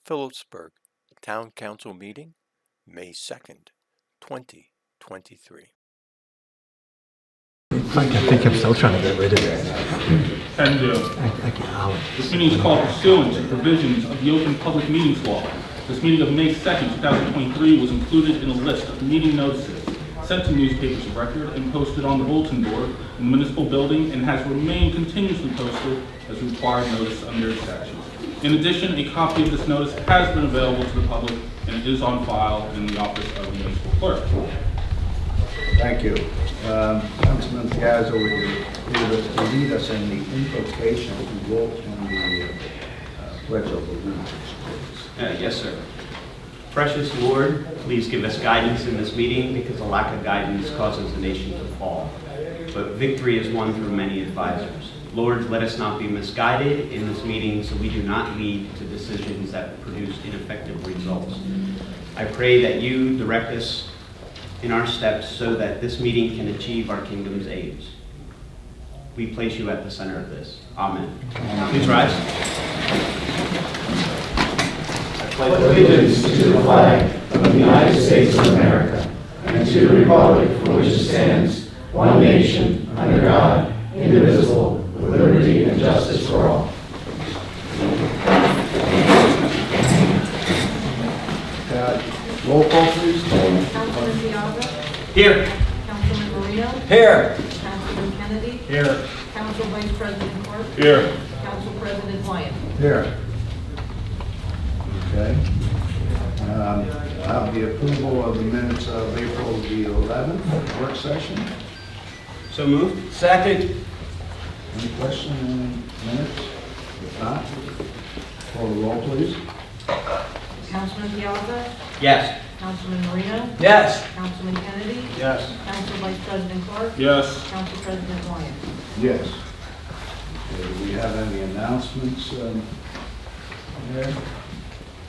Phillipsburg Town Council meeting, May 2nd, 2023. I think I'm still trying to get rid of it. And this meeting is called pursuant to provisions of the Open Public Meetings Law. This meeting of May 2nd, 2023 was included in a list of meeting notices sent to newspapers of record and posted on the bulletin board in the municipal building and has remained continuously posted as required notice under statute. In addition, a copy of this notice has been available to the public and it is on file in the office of the municipal clerk. Thank you. Councilman Piazza, will you lead us in the invocation to vote on the Pledge of Allegiance? Yes, sir. Precious Lord, please give us guidance in this meeting because a lack of guidance causes the nation to fall. But victory is won through many advisors. Lord, let us not be misguided in this meeting so we do not lead to decisions that produce ineffective results. I pray that you direct us in our steps so that this meeting can achieve our kingdom's aims. We place you at the center of this. Amen. Please rise. I pledge allegiance to the flag of the United States of America and to the republic for which it stands, one nation, under God, indivisible, with liberty and justice for all. Roll call, please. Councilman Piazza. Here. Councilman Marino. Here. Councilman Kennedy. Here. Council Vice President Clark. Here. Council President Wyatt. Here. Okay. I have the approval of the minutes of April the 11th work session. So moved. Second. Any questions on the minutes? If not, call the roll, please. Councilman Piazza. Yes. Councilman Marino. Yes. Councilman Kennedy. Yes. Council Vice President Clark. Yes. Council President Wyatt. Yes. Okay, do we have any announcements there?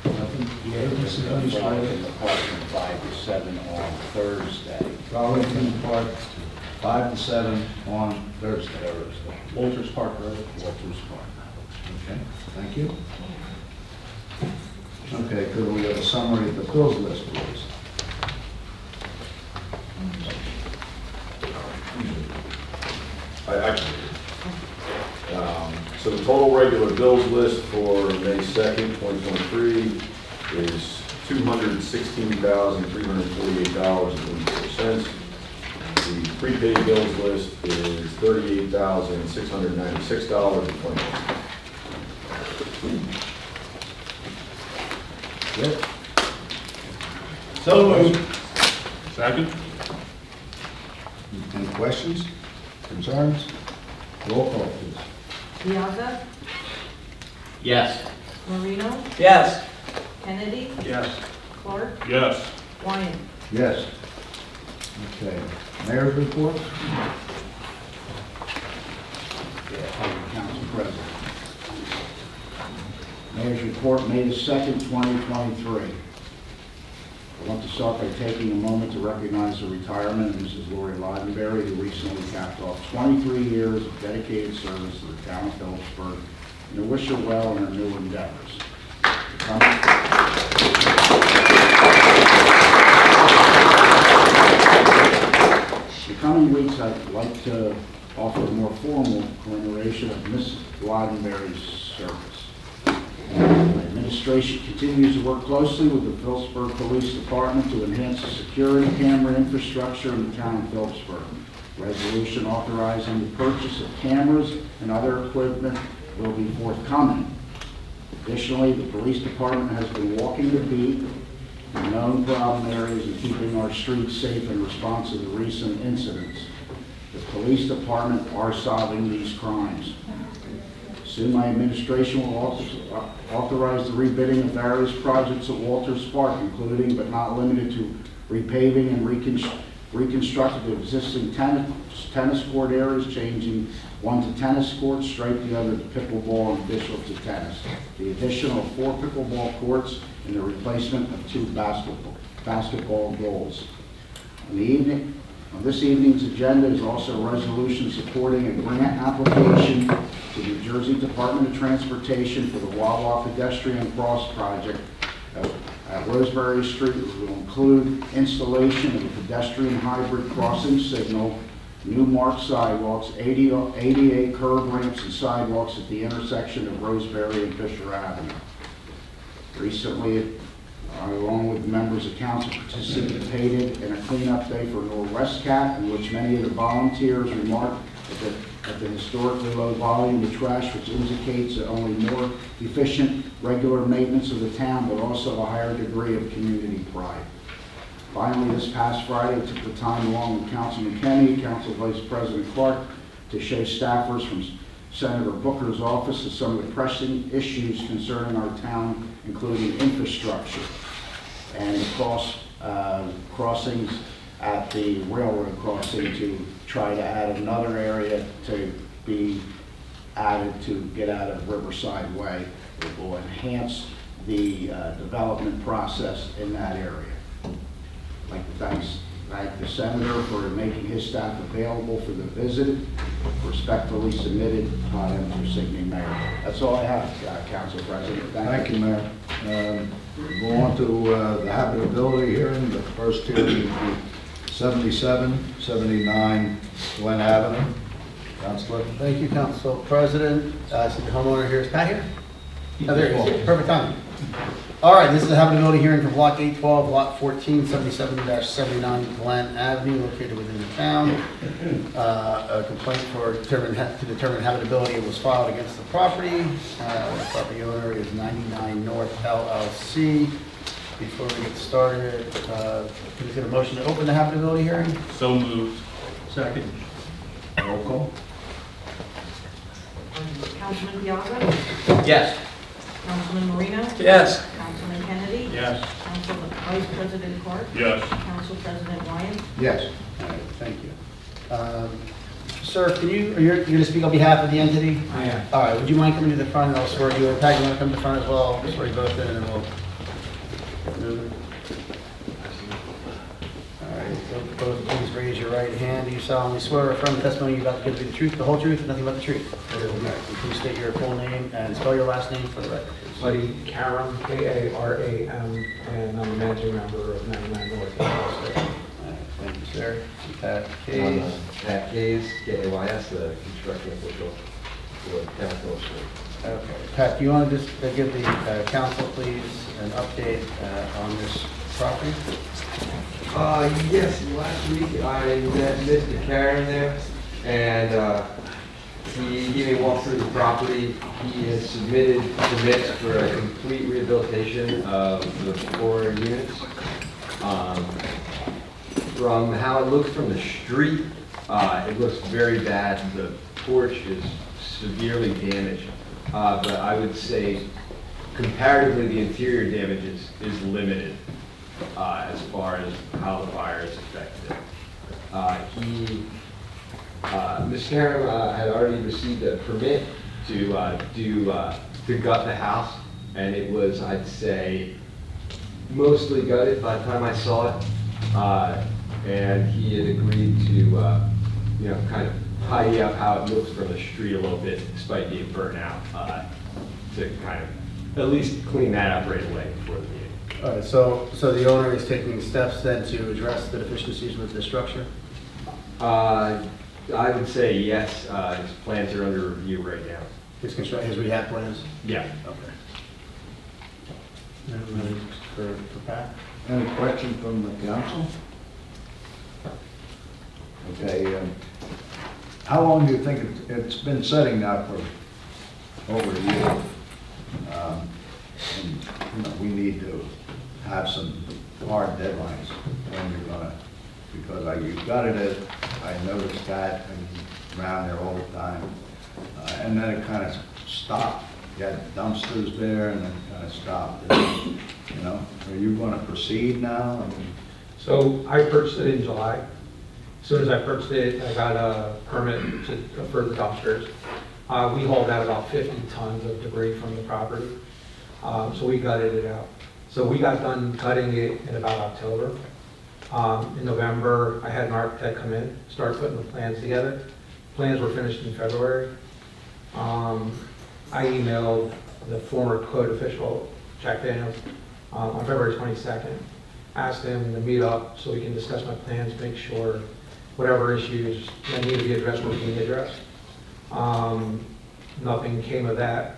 Nothing? This is going to start in the park from 5 to 7 on Thursday. Darlington Park, 5 to 7 on Thursday. Walters Park, right? Walters Park. Okay, thank you. Okay, could we have a summary of the bills list, please? So the total regular bills list for May 2nd, 2023 is $216,348.84. The prepaid bills list is $38,696.20. Yes. So moved. Second. Any questions, concerns? Roll call, please. Piazza. Yes. Marino. Yes. Kennedy. Yes. Clark. Yes. Wyatt. Yes. Okay, mayor's report? Council President. Mayor's report, May 2nd, 2023. I want to start by taking a moment to recognize the retirement of Mrs. Lori Leidenberry, who recently capped off 23 years of dedicated service to the town of Phillipsburg, and to wish her well in her new endeavors. The coming weeks, I'd like to offer a more formal commemoration of Ms. Leidenberry's service. My administration continues to work closely with the Phillipsburg Police Department to enhance the security camera infrastructure in the town of Phillipsburg. Resolution authorizing the purchase of cameras and other equipment will be forthcoming. Additionally, the police department has been walking the beat in known problem areas and keeping our streets safe in response to the recent incidents. The police department are solving these crimes. Soon my administration will authorize the rebidding of various projects at Walters Park, including but not limited to repaving and reconstructing the existing tennis court areas, changing one to tennis courts, straight the other to pickleball and additional to tennis. The addition of 4 pickleball courts and the replacement of 2 basketball goals. On the On this evening's agenda is also a resolution supporting a grant application to the New Jersey Department of Transportation for the Wawa Pedestrian Cross Project at Roseberry Street, which will include installation of a pedestrian hybrid crossing signal, new marked sidewalks, ADA curb ramps and sidewalks at the intersection of Roseberry and Fisher Avenue. Recently, along with members of council, participated in a cleanup day for Northwest Cat, in which many of the volunteers remarked at the historically low volume of trash, which indicates that only more efficient, regular maintenance of the town, but also a higher degree of community pride. Finally, this past Friday, we took the time along with Councilman Kenny, Council Vice President Clark, to show staffers from Senator Booker's office of some of the pressing issues concerning our town, including infrastructure and crossings at the railroad crossing, to try to add another area to be added to get out of Riverside Way. It will enhance the development process in that area. I'd like to thank the Senator for making his staff available for the visit. Respectfully submitted, Todd Emser, Signing Mayor. That's all I have, Council President. Thank you, Mayor. Go on to the habitability hearing. The first hearing will be 77, 79 Glen Avenue. Councilor? Thank you, Council President. I see the homeowner here. Is Pat here? Oh, there he is. Perfect timing. All right, this is a habitability hearing for Block 812, Lot 14, 77-79 Glen Avenue, located within the town. A complaint to determine habitability was filed against the property. The property owner is 99 North LLC. Before we get started, can we get a motion to open the habitability hearing? So moved. Second. Roll call. Councilman Piazza? Yes. Councilman Marino? Yes. Councilman Kennedy? Yes. Council Vice President Clark? Yes. Council President Wyatt? Yes. All right, thank you. Sir, you're going to speak on behalf of the entity? I am. All right, would you mind coming to the front, and I'll swear you in? Pat, you want to come to the front as well? I'll swear you both in, and then we'll move it. All right, so both please raise your right hand. Do you solemnly swear or affirm the testimony you're about to give to be the truth, the whole truth, and nothing but the truth? All right, and please state your full name and spell your last name for the record, please. Buddy Karam, K-A-R-A-M, and I'm a managing member of 99 North. All right, thank you, sir. Pat Case. Pat Gaze, K-A-Y-S, the construction official for TownCouncil. Okay, Pat, do you want to just give the council, please, an update on this property? Yes, last week I met Mr. Karen there, and he gave me a walk through the property. He has submitted permits for a complete rehabilitation of the 4 units. From how it looks from the street, it looks very bad. The porch is severely damaged, but I would say comparatively the interior damage is limited as far as how the fire has affected it. Ms. Karen had already received a permit to gut the house, and it was, I'd say, mostly gutted by the time I saw it. And he had agreed to, kind of tidy up how it looks from the street a little bit, despite being burnt out, to kind of at least clean that up right away before the meeting. All right, so the owner is taking steps then to address the deficiencies with the structure? I would say yes. His plans are under review right now. His rehab plans? Yeah. Okay. And ready for Pat? Any questions from the council? Okay, how long do you think it's been sitting now for over a year? And, we need to have some hard deadlines when you're gonna, because you gutted it, I noticed that, and around there all the time. And then it kind of stopped. You had dumpsters there and then kind of stopped. Are you gonna proceed now? So I purchased it in July. As soon as I purchased it, I got a permit for the dumpsters. We hauled out about 50 tons of debris from the property. So we gutted it out. So we got done cutting it in about October. In November, I had an architect come in, start putting the plans together. Plans were finished in February. I emailed the former code official, Jack Daniels, on February 22nd. Asked him to meet up so we can discuss my plans, make sure whatever issues that need to be addressed were being addressed. Nothing came of that.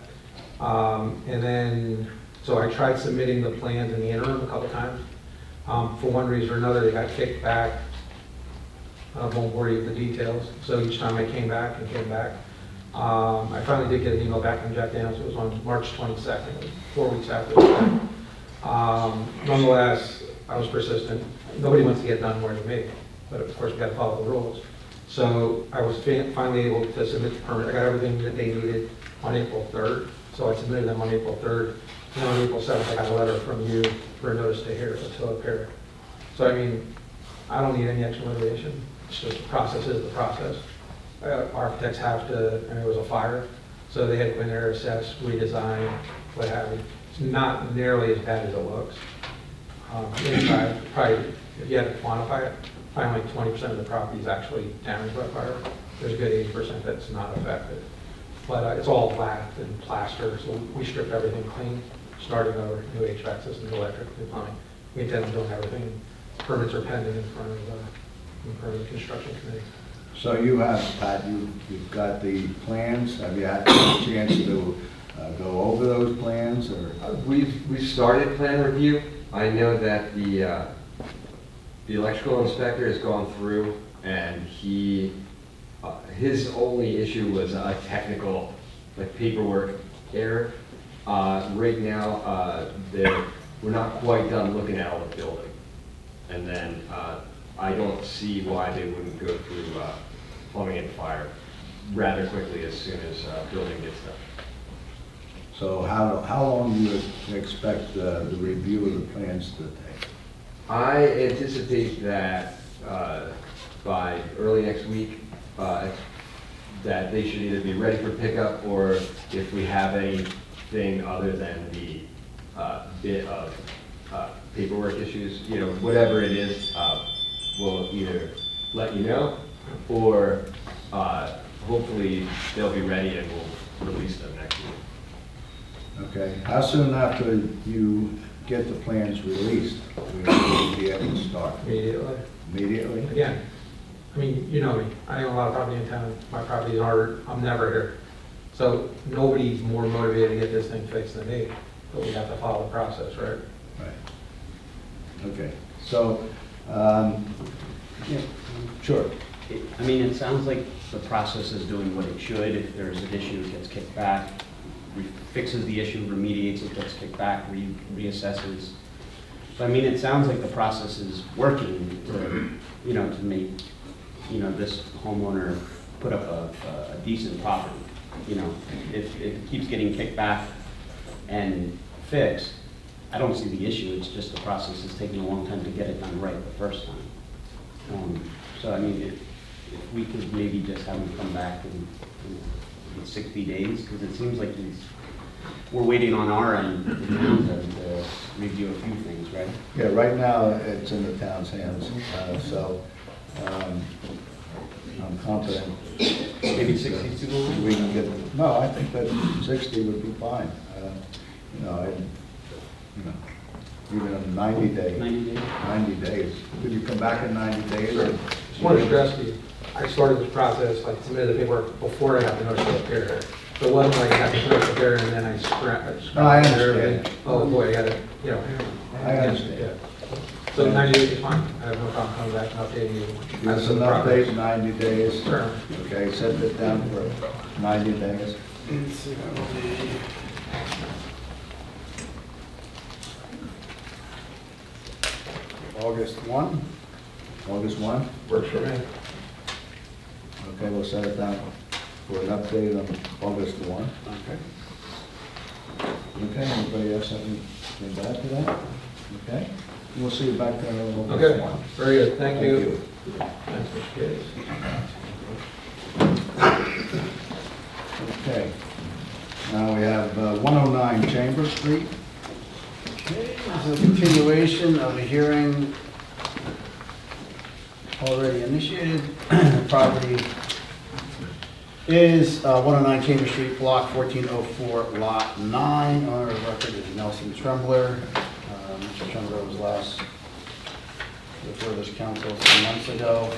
And then, so I tried submitting the plans in the interim a couple times. For one reason or another, they got kicked back. I won't bore you with the details. So each time I came back, I finally did get an email back from Jack Daniels. It was on March 22nd, 4 weeks after that. Nonetheless, I was persistent. Nobody wants to get done more than me, but of course we got to follow the rules. So I was finally able to submit the permit. I got everything that they needed on April 3rd. So I submitted them on April 3rd. And on April 7th, I got a letter from you for a notice to appear. So I mean, I don't need any extra motivation. It's just the process is the process. Architects have to, and there was a fire, so they had to go in there, assess, redesign, what have you. It's not nearly as bad as it looks. Inside, probably, if you had to quantify it, probably like 20% of the property is actually damaged by fire. There's a good 80% that's not affected. But it's all lath and plaster, so we stripped everything clean, starting over, new HVAC systems, electric, new plumbing. We intend on doing everything. Permits are pending in front of the construction committee. So you have, Pat, you've got the plans. Have you had a chance to go over those plans, or? We've started plan review. I know that the electrical inspector has gone through, and his only issue was a technical, like, paperwork error. Right now, we're not quite done looking at all the building. And then I don't see why they wouldn't go through plumbing and fire rather quickly as soon as building gets done. So how long do you expect the review of the plans to take? I anticipate that by early next week, that they should either be ready for pickup, or if we have anything other than the bit of paperwork issues, whatever it is, we'll either let you know, or hopefully they'll be ready and we'll release them next week. Okay. How soon after you get the plans released will you be able to start? Immediately. Immediately? Again, I mean, you know me. I own a lot of property in town. My property is Harvard. I'm never here. So nobody's more motivated to get this thing fixed than me. But we have to follow the process, right? Right. Okay. So, yeah, sure. I mean, it sounds like the process is doing what it should. If there's an issue, it gets kicked back, fixes the issue, remediates it, gets kicked back, reassesses. So I mean, it sounds like the process is working to, to make, this homeowner put up a decent property. If it keeps getting kicked back and fixed, I don't see the issue. It's just the process is taking a long time to get it done right the first time. So I mean, if we could maybe just have him come back in 60 days, because it seems like we're waiting on our end, the town to review a few things, right? Yeah, right now it's in the town's hands, so I'm confident. Maybe 62 more? We can get, no, I think that 60 would be fine. Even in 90 days. 90 days? 90 days. Could you come back in 90 days? Or? Just want to stress to you, I started this process, like submitted the paperwork before I got the notice of appear. So it wasn't like I got the notice of appear and then I scrapped. No, I understand. Oh boy, I got it, I understand. Yeah. So 90 days is fine. I have no problem coming back and updating you. Give us an update in 90 days. Sure. Okay, set it down for 90 days. August 1? August 1? Works for me. Okay, we'll set it down for an update on August 1. Okay. Okay, anybody have something to add to that? Okay, we'll see you back there on August Okay, 1. very good. Thank you. Thanks, Mr. Gates. Okay, now we have 109 Chamber Street. Okay, this is a continuation of a hearing already initiated. Property is 109 Chamber Street, Block 1404, Lot 9. Owner of record is Nelson Trembler. Mr. Trembler was last before this council some months ago,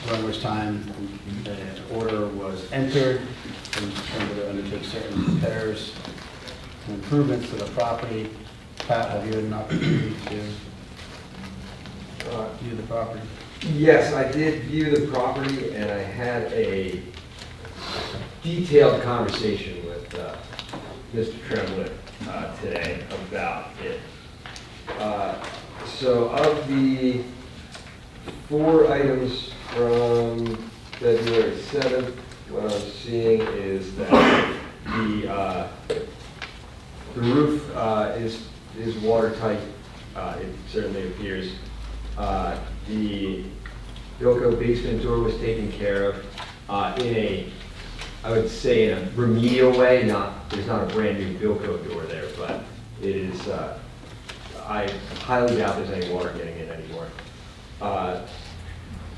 during which time the order was entered and Trembler to undertake certain repairs and improvements to the property. Pat, have you had an opportunity to view the property? Yes, I did view the property, and I had a detailed conversation with Mr. Tremblay today about it. So of the 4 items from February 7th, what I'm seeing is that the roof is watertight. It certainly appears. The Bilko basement door was taken care of in a, I would say, in a remedial way. There's not a brand new Bilko door there, but it is. I highly doubt there's any water getting in anymore.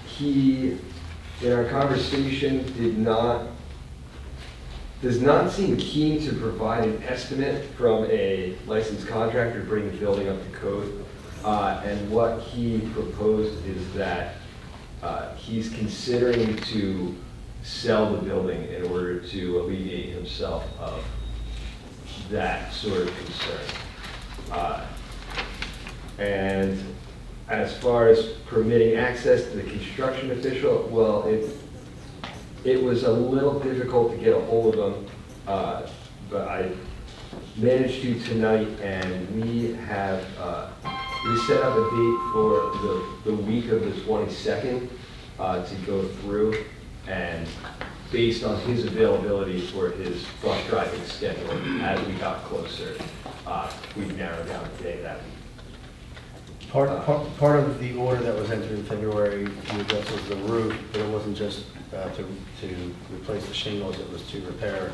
He, in our conversation, does not seem keen to provide an estimate from a licensed contractor to bring the building up to code. And what he proposed is that he's considering to sell the building in order to alleviate himself of that sort of concern. And as far as permitting access to the construction official, well, it was a little difficult to get a hold of him, but I managed to tonight, and we have we set up a date for the week of the 22nd to go through, and based on his availability for his bus driving schedule, as we got closer, we narrowed down a day that week. Part of the order that was entered in February, you addressed was the roof, but it wasn't just to replace the shingles, it was to repair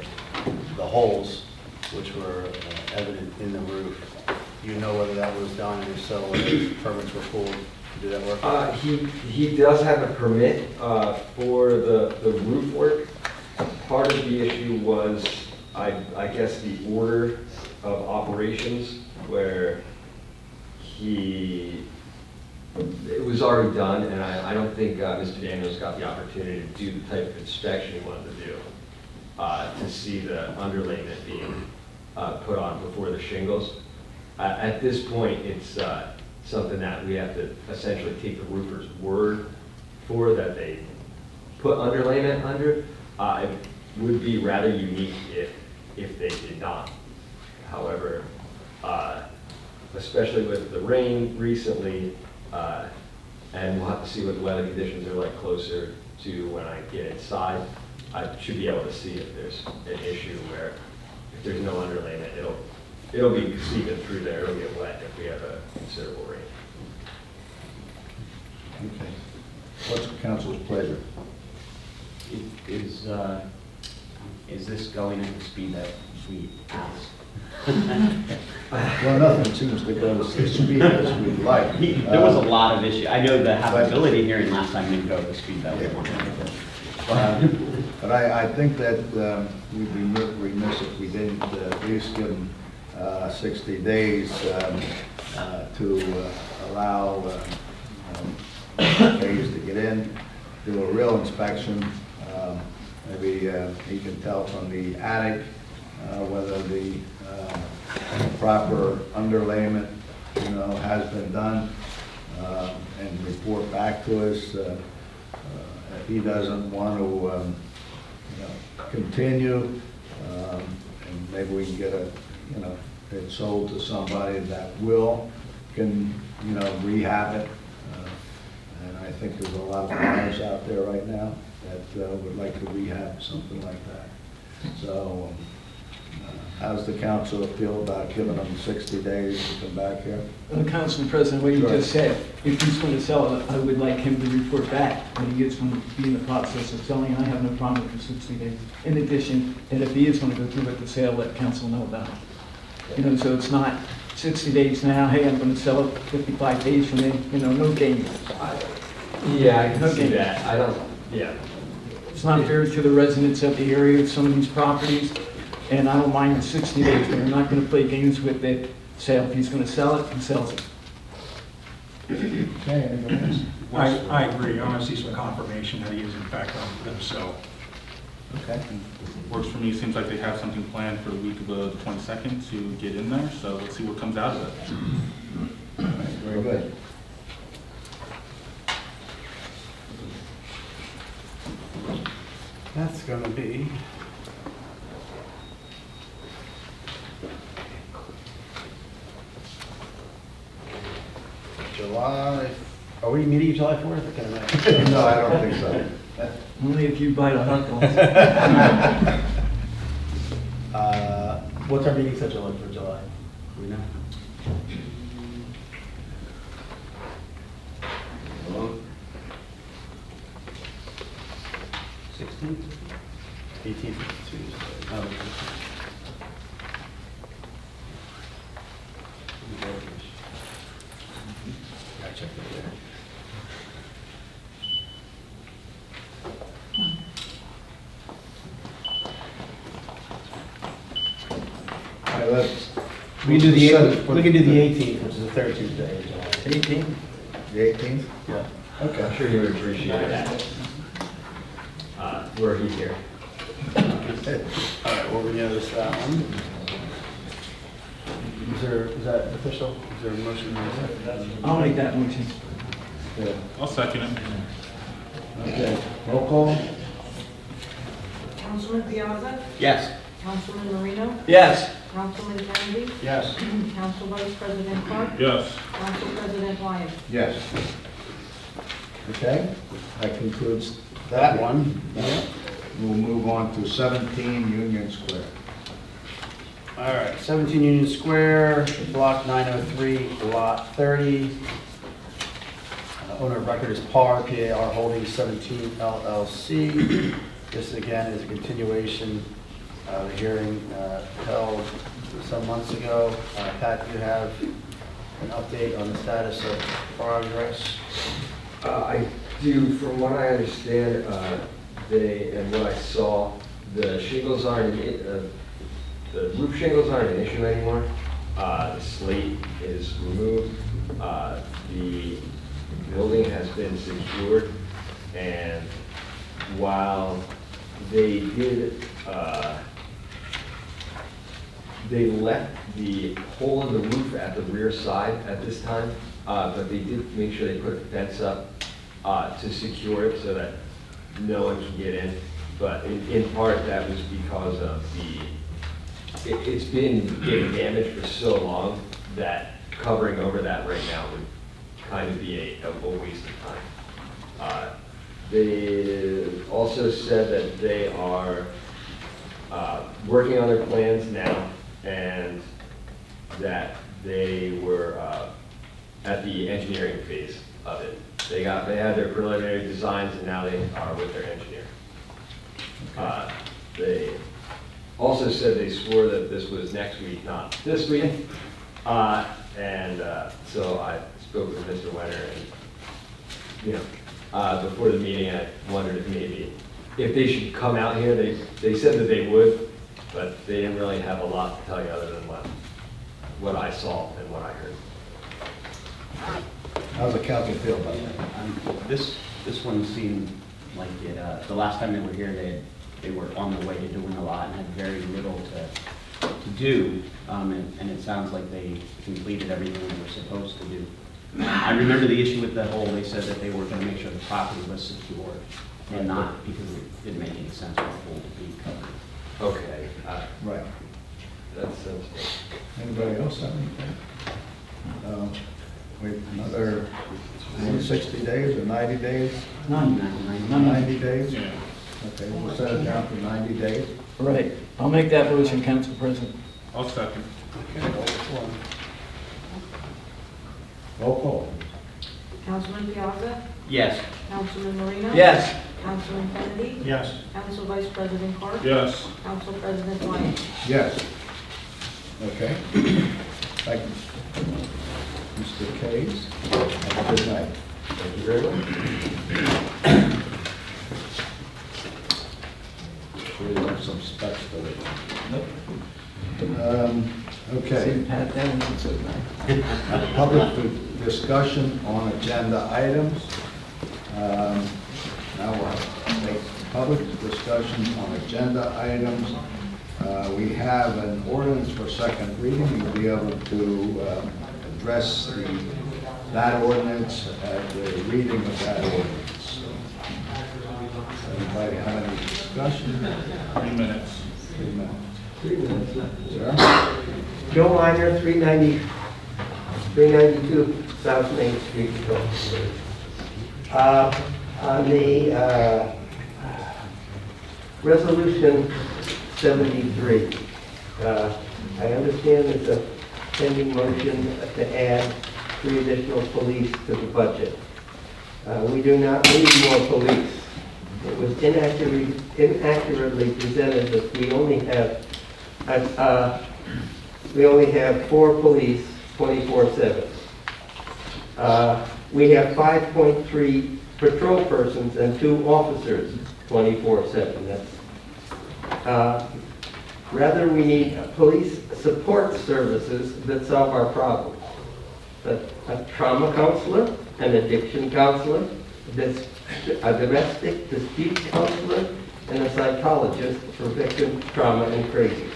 the holes which were evident in the roof. You know whether that was done, and if so, whether permits were pulled to do that work? He does have a permit for the roof work. Part of the issue was, I guess, the order of operations, where it was already done, and I don't think Mr. Daniels got the opportunity to do the type of inspection he wanted to do, to see the underlayment being put on before the shingles. At this point, it's something that we have to essentially take the roofer's word for, that they put underlayment under. It would be rather unique if they did not. However, especially with the rain recently, and we'll have to see what the weather conditions are like closer to when I get inside. I should be able to see if there's an issue where if there's no underlayment, it'll be seeping through there, it'll get wet if we have a considerable rain. Okay. What's the council's pleasure? Is this going at the speed that we asked? Well, nothing seems to go as speed as we'd like. There was a lot of issue. I know the habitability hearing last time didn't go at the speed that we wanted. But I think that we'd be remiss if we didn't at least give them 60 days to allow employees to get in, do a real inspection. Maybe he can tell from the attic whether the proper underlayment, has been done, and report back to us. If he doesn't want to, continue, and maybe we can get it sold to somebody that can rehab it. And I think there's a lot of buyers out there right now that would like to rehab something like that. So, how's the council feel about giving them 60 days to come back here? Council President, what you just said, if he's going to sell it, I would like him to report back when he gets going to be in the process of selling. I have no problem with the 60 days. In addition, and if he is going to go through with the sale, let council know about it. So it's not 60 days now, hey, I'm gonna sell it 55 days from then, no gain. Yeah, I can Okay. see that. I don't, yeah. It's not fair to the residents of the area of some of these properties, and I don't mind the 60 days, but we're not gonna play games with it. Sale, if he's gonna sell it, he sells it. Okay, anyone else? I agree. I want to see some confirmation that he is in fact going to sell. Okay. Works for me. Seems like they have something planned for the week of the 22nd to get in there, so let's see what comes out of it. All right, very good. That's gonna be. July, are we meeting July 4th? I can't imagine. No, I don't think so. Only if you buy the hot dogs. What's our meeting schedule like for July? Do we know? Well, 16th? 18th, Tuesday. Oh, okay. Gotta check that there. all right, let's. We can do the set it 18th, for we can do the 18th, which is the third Tuesday in July. 18? The 18th? Yeah. I'm Okay. sure you would appreciate that. Were he here. All right, well, we notice that one. Is that official? Is there a motion? I'll make that motion. Yeah. I'll second it. Okay, roll call? Councilman Piazza? Yes. Councilman Marino? Yes. Councilman Kennedy? Yes. Council Vice President Clark? Yes. Council President Ryan? Yes. Okay, that concludes That one. Yeah. We'll move on to 17 Union Square. All right, 17 Union Square, block 903, lot 30. Owner of record is PAR, PAR Holdings 17 LLC. This again is a continuation of a hearing held some months ago. Pat, do you have an update on the status of progress? I do, from what I understand, and what I saw, the shingles aren't, the roof shingles aren't an issue anymore. The slate is removed. The building has been secured, and while they did, they left the hole in the roof at the rear side at this time, but they did make sure they put a fence up to secure it so that no one can get in. But in part, that was because of it's been getting damaged for so long that covering over that right now would kind of be a waste of time. They also said that they are working on their plans now, and that they were at the engineering phase of it. They had their preliminary designs, and now they are with their engineer. They also said they swore that this was next week, not this week. So I spoke with Mr. Wenner, and before the meeting, I wondered if maybe if they should come out here. They said that they would, but they didn't really have a lot to tell you other than what I saw and what I heard. How's the council feel about that? This one seemed like it, the last time they were here, they were on their way to doing a lot and had very little to do. And it sounds like they completed everything they were supposed to do. I remember the issue with the hole. They said that they were going to make sure the property was secure and not because it didn't make any sense for the hole to be covered. Okay, Right. that sounds. Anybody else have anything? Wait, another 60 days or 90 days? 90 days? Yeah. Okay, we'll set it down for 90 days. Right. I'll make that motion, Council President. I'll second. Roll call. Councilman Piazza? Yes. Councilman Marino? Yes. Councilman Kennedy? Yes. Council Vice President Clark? Yes. Council President Ryan? Yes. Okay. Thank you, Mr. Case. Have a good night. Thank you very much. Sure you have some specs for it. Okay. Pat Dennings, it's okay. Public discussion on agenda items. Now we'll make public discussion on agenda items. We have an ordinance for second reading. You'll be able to address that ordinance at the reading of that ordinance. Anybody have any discussion? 3 minutes. 3 minutes. 3 minutes left. Sir? Joe Minor, 392 South Main Street, Philadelphia. On the Resolution 73, I understand it's a pending motion to add 3 additional police to the budget. We do not need more police. It was inaccurately presented that we only have 4 police 24/7. We have 5.3 patrol persons and 2 officers 24/7. Rather, we need police support services that solve our problems. A trauma counselor, an addiction counselor, a domestic dispute counselor, and a psychologist for victim trauma and crazies.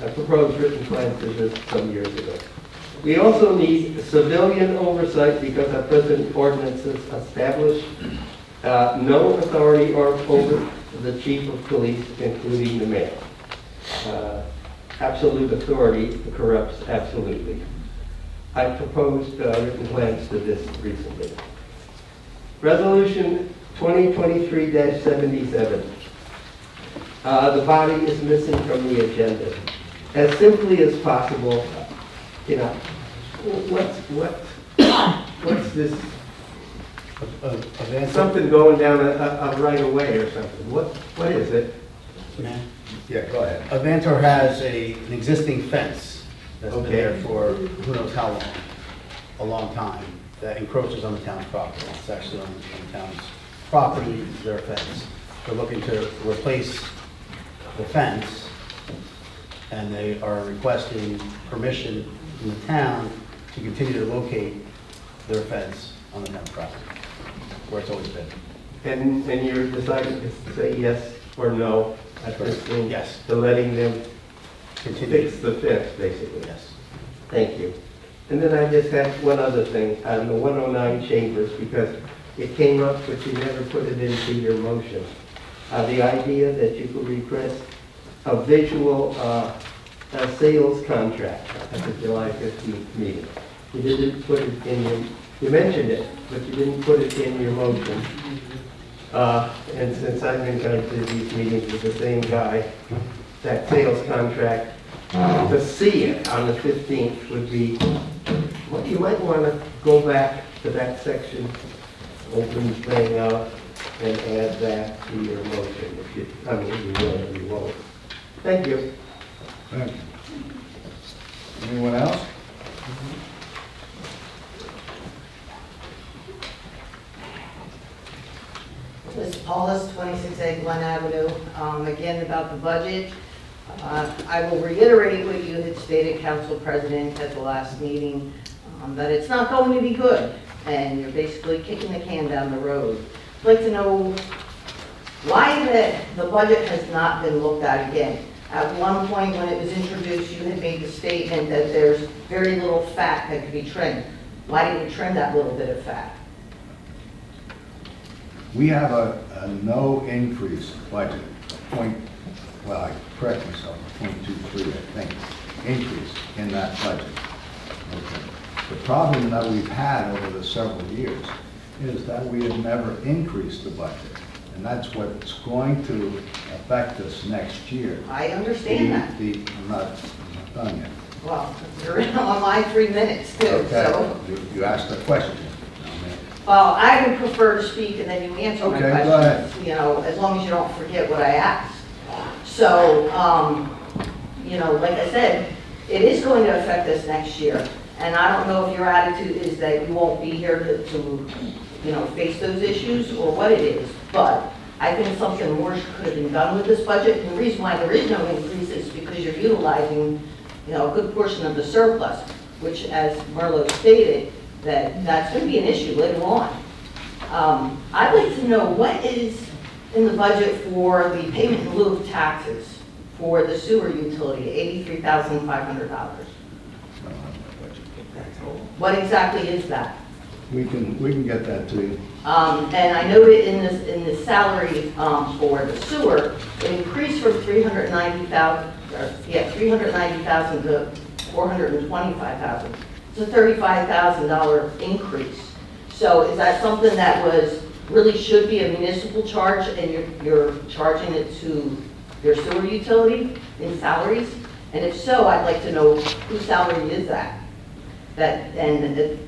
I proposed written plans to this some years ago. We also need civilian oversight because our present ordinances establish no authority over the chief of police, including the mayor. Absolute authority corrupts absolutely. I proposed written plans to this recently. Resolution 2023-77. The body is missing from the agenda. As simply as possible, what's this? Something going down a right of way or something. What is it? Yeah, go ahead. Avantor has an existing fence that's been there for who knows how long, a long time, that encroaches on the town's property. It's actually on the town's property, their fence. They're looking to replace the fence, and they are requesting permission from the town to continue to locate their fence on the town's property, where it's always been. And you're deciding to say yes or no at this point? Yes. To letting them Continue. fix the fence, basically? Yes. Thank you. And then I just have one other thing on the 109 Chambers, because it came up, but you never put it into your motion. The idea that you could request a visual sales contract at the July 15th meeting. You didn't put it in your, you mentioned it, but you didn't put it in your motion. And since I've been going to these meetings with the same guy, that sales contract, to see it on the 15th would be, well, you might want to go back to that section, open the thing up, and add that to your motion, if you, I mean, if you will or you won't. Thank you. Thank you. Anyone else? Ms. Paulus, 26A Glen Avenue. Again, about the budget. I will reiterate what you had stated, Council President, at the last meeting, that it's not going to be good, and you're basically kicking the can down the road. I'd like to know why the budget has not been looked at again. At one point when it was introduced, you had made the statement that there's very little fat that could be trimmed. Why didn't you trim that little bit of fat? We have a no increase budget, I correct myself, 0.23, I think, increase in that budget. Okay. The problem that we've had over the several years is that we have never increased the budget. And that's what's going to affect us next year. I understand that. I'm not done yet. Well, you're on my 3 minutes too, Okay, so. you asked a question. Well, I would prefer to speak and then you answer my Okay, questions. go ahead. You know, as long as you don't forget what I asked. So, you know, like I said, It is going to affect us next year, and I don't know if your attitude is that you won't be here to face those issues or what it is, but I think something more could have been done with this budget. And the reason why there is no increase is because you're utilizing, a good portion of the surplus, which, as Marlo stated, that's going to be an issue later on. I'd like to know what is in the budget for the payment in lieu of taxes for the sewer utility, $83,500. What exactly is that? We can get that to you. And I noted in the salary for the sewer, it increased from $390,000 to $425,000. It's a $35,000 increase. So is that something that really should be a municipal charge, and you're charging it to your sewer utility in salaries? And if so, I'd like to know whose salary is that? And it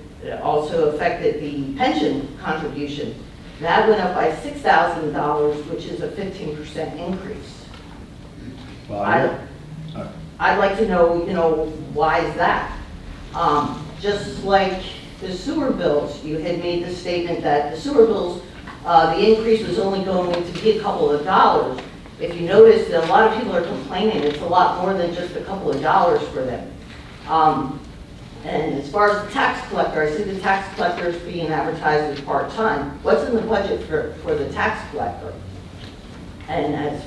also affected the pension contribution. That went up by $6,000, which is a 15% increase. Well, I'd like to know, why is that? Just like the sewer bills, you had made the statement that the sewer bills, the increase was only going to be a couple of dollars. If you notice that a lot of people are complaining, it's a lot more than just a couple of dollars for them. And as far as the tax collector, I see the tax collector is being advertised as part-time. What's in the budget for the tax collector? And as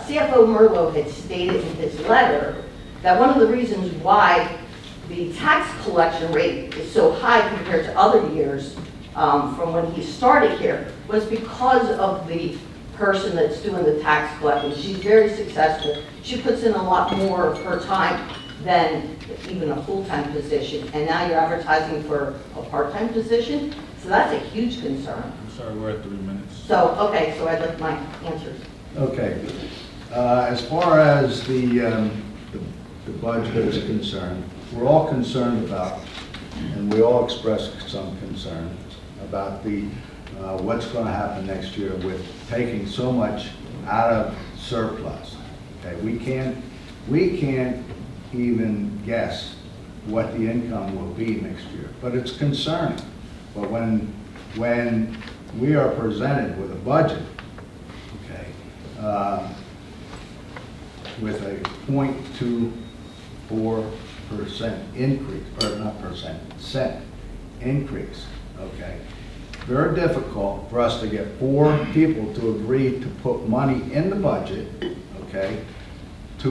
CFO Merlo had stated in his letter, that one of the reasons why the tax collection rate is so high compared to other years from when he started here was because of the person that's doing the tax collecting. She's very successful. She puts in a lot more of her time than even a full-time position. And now you're advertising for a part-time position? So that's a huge concern. I'm sorry, we're at 3 minutes. So, okay, so I'd like my answers. Okay. As far as the budget is concerned, we're all concerned about, and we all express some concern about what's going to happen next year with taking so much out of surplus. Okay, we can't even guess what the income will be next year, but it's concerning. But when we are presented with a budget, okay, with a 0.24% increase, or not percent, cent increase, okay, very difficult for us to get 4 people to agree to put money in the budget, okay, to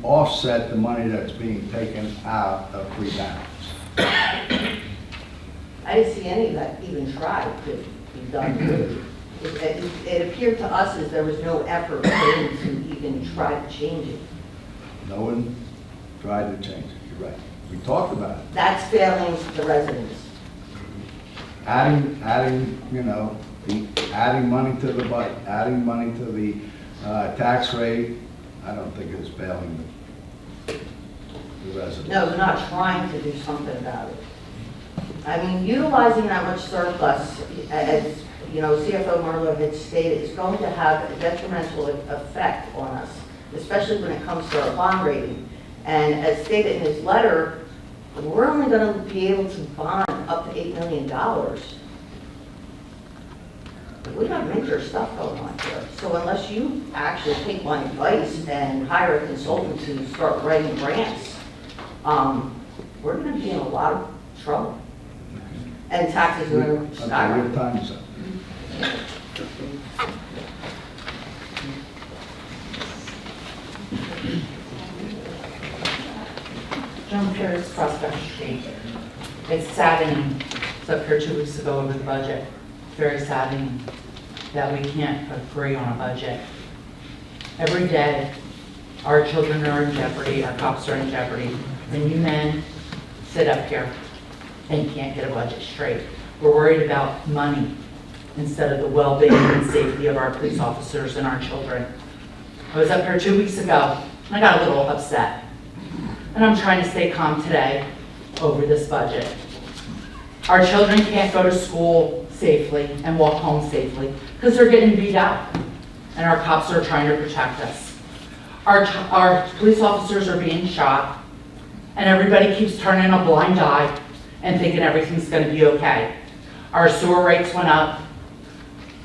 offset the money that's being taken out of free balance. I didn't see any of that even tried to be done. It appeared to us as there was no effort made to even try to change it. No one tried to change it, you're right. We talked about it. That's failing the residents. Adding money to the budget, adding money to the tax rate, I don't think it's failing the residents. No, they're not trying to do something about it. I mean, utilizing that much surplus, as CFO Marlo had stated, is going to have a detrimental effect on us, especially when it comes to our bond rating. And as stated in his letter, we're only going to be able to bond up to $8 million. We got major stuff going on here. So unless you actually take my advice and hire a consultant to start writing grants, we're going to be in a lot of trouble. And taxes are going to skyrocket. Your time's up. John Pierce, Prospect Street. It's saddening, it's up here 2 weeks ago over the budget. Very saddening that we can't agree on a budget. Every day, our children are in jeopardy, our cops are in jeopardy, and you men sit up here and can't get a budget straight. We're worried about money instead of the well-being and safety of our police officers and our children. I was up here 2 weeks ago, and I got a little upset. And I'm trying to stay calm today over this budget. Our children can't go to school safely and walk home safely because they're getting beat up, and our cops are trying to protect us. Our police officers are being shot, and everybody keeps turning a blind eye and thinking everything's gonna be okay. Our sewer rates went up,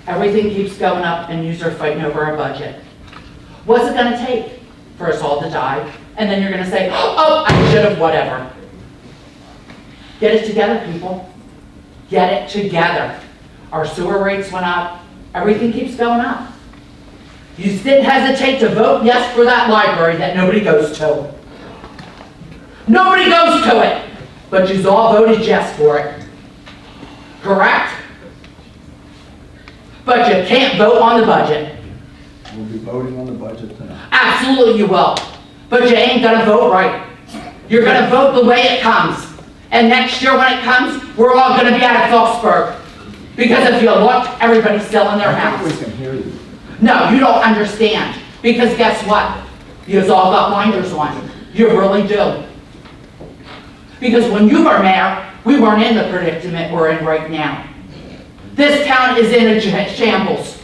everything keeps going up, and yous are fighting over our budget. What's it gonna take for us all to die? And then you're gonna say, oh, I should have, whatever. Get it together, people. Get it together. Our sewer rates went up, everything keeps going up. You didn't hesitate to vote yes for that library that nobody goes to. Nobody goes to it, but you all voted yes for it. Correct? But you can't vote on the budget. We'll be voting on the budget tonight. Absolutely you will. But you ain't gonna vote right. You're gonna vote the way it comes. And next year when it comes, we're all gonna be out of Phillipsburg. Because if you look, everybody's still in their house. I think we can hear you. No, you don't understand. Because guess what? You've all got blinders on. You really do. Because when you were mayor, we weren't in the predicament we're in right now. This town is in a shambles.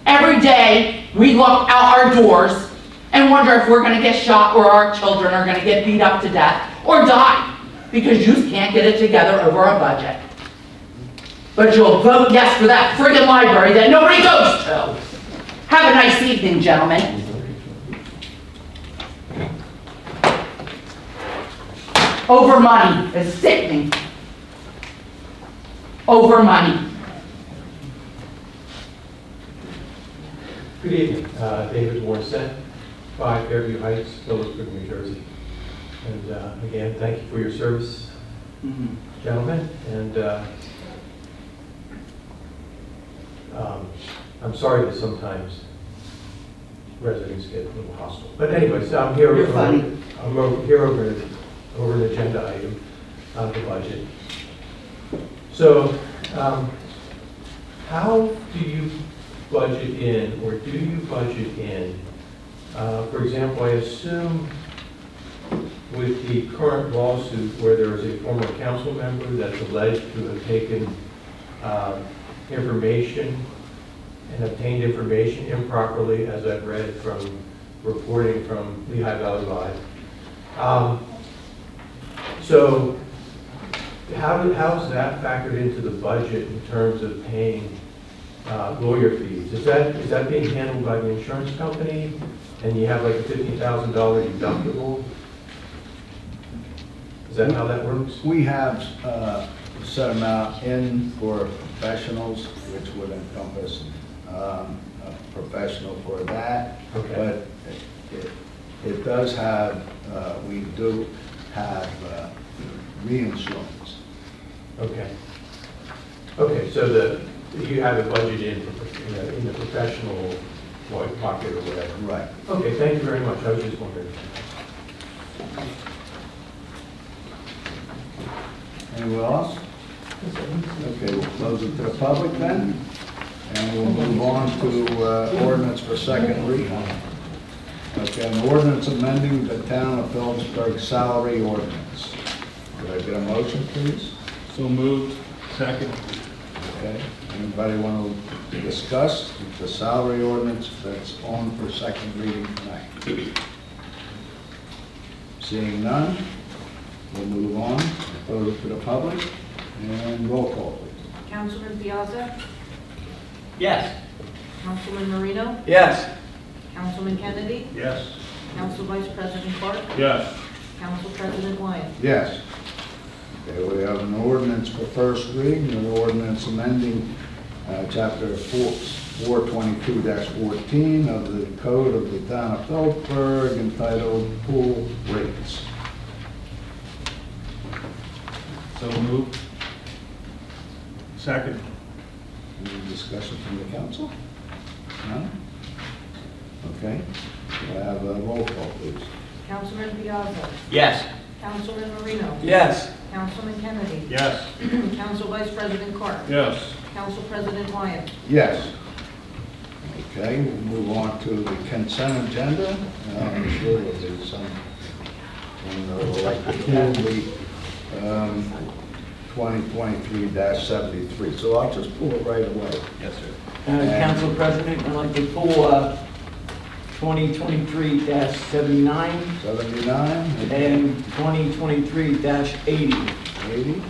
Every day, we look out our doors and wonder if we're gonna get shot or our children are gonna get beat up to death or die because you can't get it together over a budget. But you'll vote yes for that friggin' library that nobody goes to. Have a nice evening, gentlemen. Over money is sickening. Over money. Good evening, David Morissette, 5 Fairview Heights, Phillipsburg, New Jersey. And again, thank you for your service, gentlemen. And I'm sorry that sometimes residents get a little hostile. But anyways, I'm here. You're funny. I'm here over an agenda item on the budget. So, how do you budget in, or do you budget in, for example, I assume with the current lawsuit where there is a former council member that's alleged to have taken information and obtained information improperly, as I've read from reporting from Lehigh Valley Live. So how's that factored into the budget in terms of paying lawyer fees? Is that being handled by the insurance company, and you have like a $50,000 deductible? Is that how that works? We have a set amount in for professionals, which would encompass a professional for that. Okay. But it does have, we do have reinsurance. Okay. Okay, so you have a budget in the professional pocket or whatever. Right. Okay, thank you very much. I was just wondering. Anyone else? Okay, we'll close it to the public then, and we'll move on to ordinance for second reading. Okay, an ordinance amending the town of Phillipsburg salary ordinance. Could I get a motion, please? So moved. Second. Okay, anybody want to discuss the salary ordinance that's on for second reading tonight? Seeing none, we'll move on, close it to the public, and roll call, please. Councilman Piazza? Yes. Councilman Marino? Yes. Councilman Kennedy? Yes. Council Vice President Clark? Yes. Council President Wyatt? Yes. Okay, we have an ordinance for first reading, an ordinance amending chapter 422-14 of the code of the town of Phillipsburg entitled Pool Rates. So moved. Second. Any discussion from the council? None? Okay, we have a roll call, please. Councilman Piazza? Yes. Councilman Marino? Yes. Councilman Kennedy? Yes. Council Vice President Clark? Yes. Council President Wyatt? Yes. Okay, we'll move on to the consent agenda. I'm sure there'll be some, we'll like to pull the 2023-73. So I'll just pull it right away. Yes, sir. Council President, I'd like to pull 2023-79 79? and 2023-80. 80? Okay,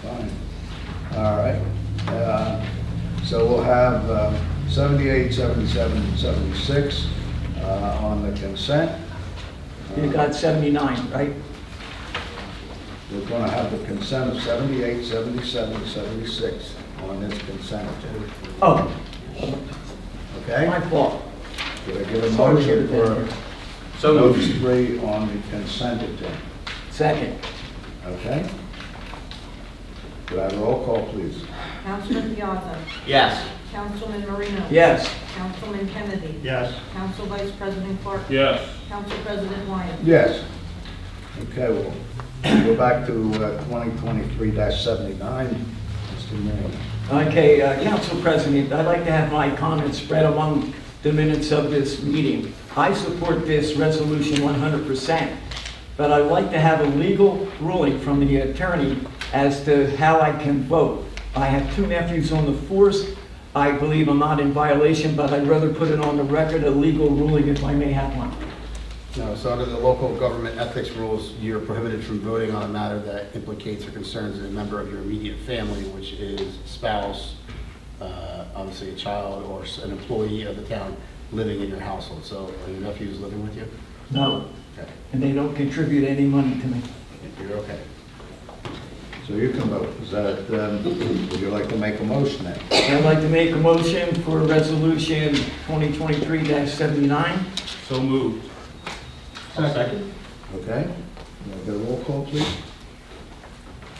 fine. All right. So we'll have 78, 77, and 76 on the consent. You got 79, right? We're going to have the consent of 78, 77, 76 on this consent agenda. Oh, Okay? my fault. Did I get a Sorry, motion for So those moved. three on the consent agenda? Second. Okay? Could I have a roll call, please? Councilman Piazza. Yes. Councilman Marino. Yes. Councilman Kennedy. Yes. Council Vice President Clark. Yes. Council President Wyatt. Yes. Okay, we'll go back to 2023-79. Mr. Mayor. Okay, Council President, I'd like to have my comments spread among the minutes of this meeting. I support this resolution 100%, but I'd like to have a legal ruling from the attorney as to how I can vote. I have two nephews on the force. I believe I'm not in violation, but I'd rather put it on the record, a legal ruling if I may have one. No, so under the local government ethics rules, you're prohibited from voting on a matter that implicates or concerns a member of your immediate family, which is spouse, obviously a child, or an employee of the town living in your household. So are your nephews living with you? No, Okay, and they don't contribute any money to me. you're okay. So you can vote. Is that, would you like to make a motion then? I'd like to make a motion for resolution 2023-79. So moved. Second. Okay? Can I get a roll call, please?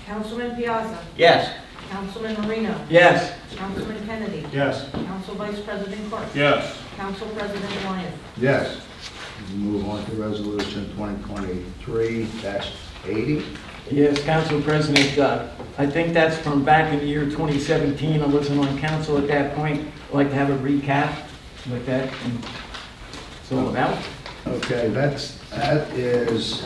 Councilman Piazza. Yes. Councilman Marino. Yes. Councilman Kennedy. Yes. Council Vice President Clark. Yes. Council President Wyatt. Yes. Move on to resolution 2023-80. Yes, Council President, I think that's from back in the year 2017. I wasn't on council at that point. I'd like to have a recap with that and it's all about. Okay, that is,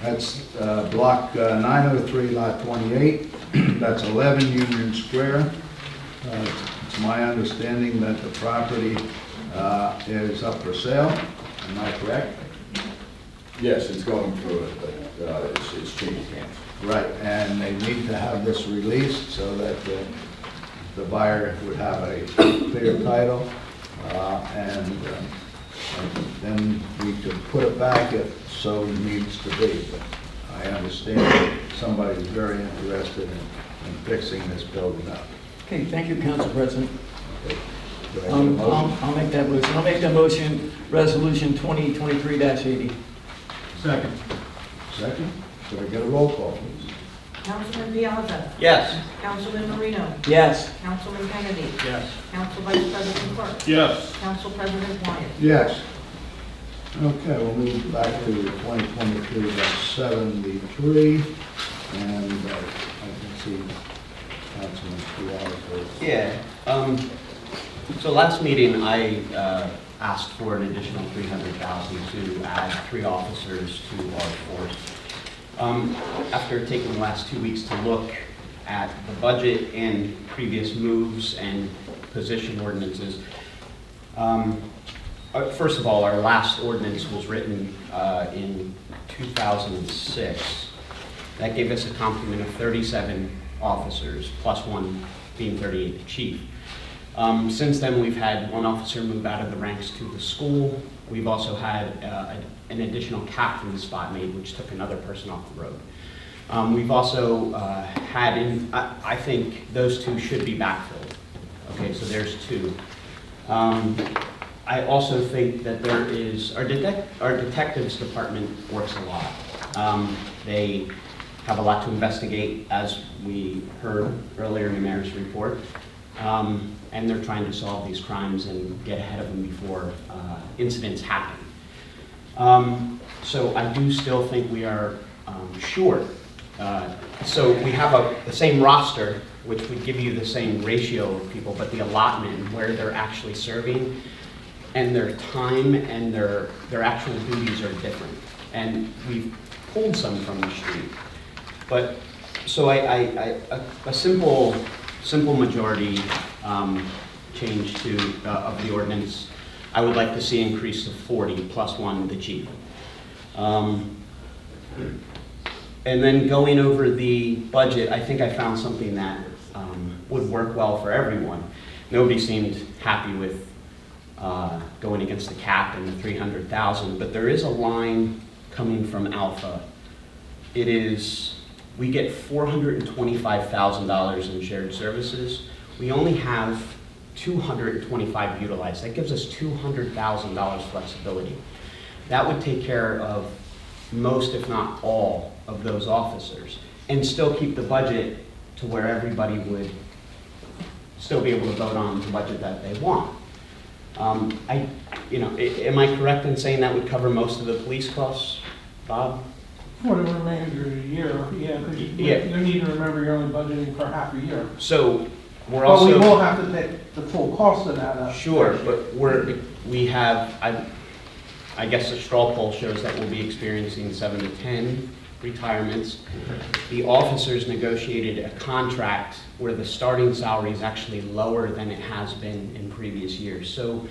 that's block 903, lot 28. That's 11 Union Square. It's my understanding that the property is up for sale. Am I correct? Yes, it's going through it, but it's changed hands. Right, and they need to have this released so that the buyer would have a clear title. And then we could put it back if so needs to be. But I understand somebody's very interested in fixing this building up. Okay, thank you, Council President. Okay. Do I get a motion? I'll make that motion. I'll make that motion, resolution 2023-80. Second. Second? Could I get a roll call, please? Councilman Piazza. Yes. Councilman Marino. Yes. Councilman Kennedy. Yes. Council Vice President Clark. Yes. Council President Wyatt. Yes. Okay, we'll move back to 2023-73. And I can see Councilman Piazza. Yeah. So last meeting, I asked for an additional $300,000 to add 3 officers to our force. After taking the last 2 weeks to look at the budget and previous moves and position ordinances, first of all, our last ordinance was written in 2006. That gave us a complement of 37 officers, plus 1 being 38 the chief. Since then, we've had 1 officer move out of the ranks to the school. We've also had an additional captain spot made, which took another person off the road. We've also had, I think those 2 should be backfilled. Okay, so there's 2. I also think that there is, our detectives department works a lot. They have a lot to investigate, as we heard earlier in the mayor's report. And they're trying to solve these crimes and get ahead of them before incidents happen. So I do still think we are short. So we have the same roster, which would give you the same ratio of people, but the allotment, where they're actually serving, and their time and their actual duties are different. And we've pulled some from the street. But, so a simple majority change of the ordinance, I would like to see increase to 40 plus one, the chief. And then going over the budget, I think I found something that would work well for everyone. Nobody seemed happy with going against the cap and the 300,000, but there is a line coming from Alpha. It is, we get $425,000 in shared services. We only have 225 utilized. That gives us $200,000 flexibility. That would take care of most, if not all, of those officers and still keep the budget to where everybody would still be able to vote on the budget that they want. Am I correct in saying that would cover most of the police costs, Bob? For the remainder of the year, yeah, because you need to remember you're only budgeting for half a year. So we're But also. we will have to take the full cost of that up. Sure, but we have, I guess the straw poll shows that we'll be experiencing 7 to 10 retirements. The officers negotiated a contract where the starting salary is actually lower than it has been in previous years. So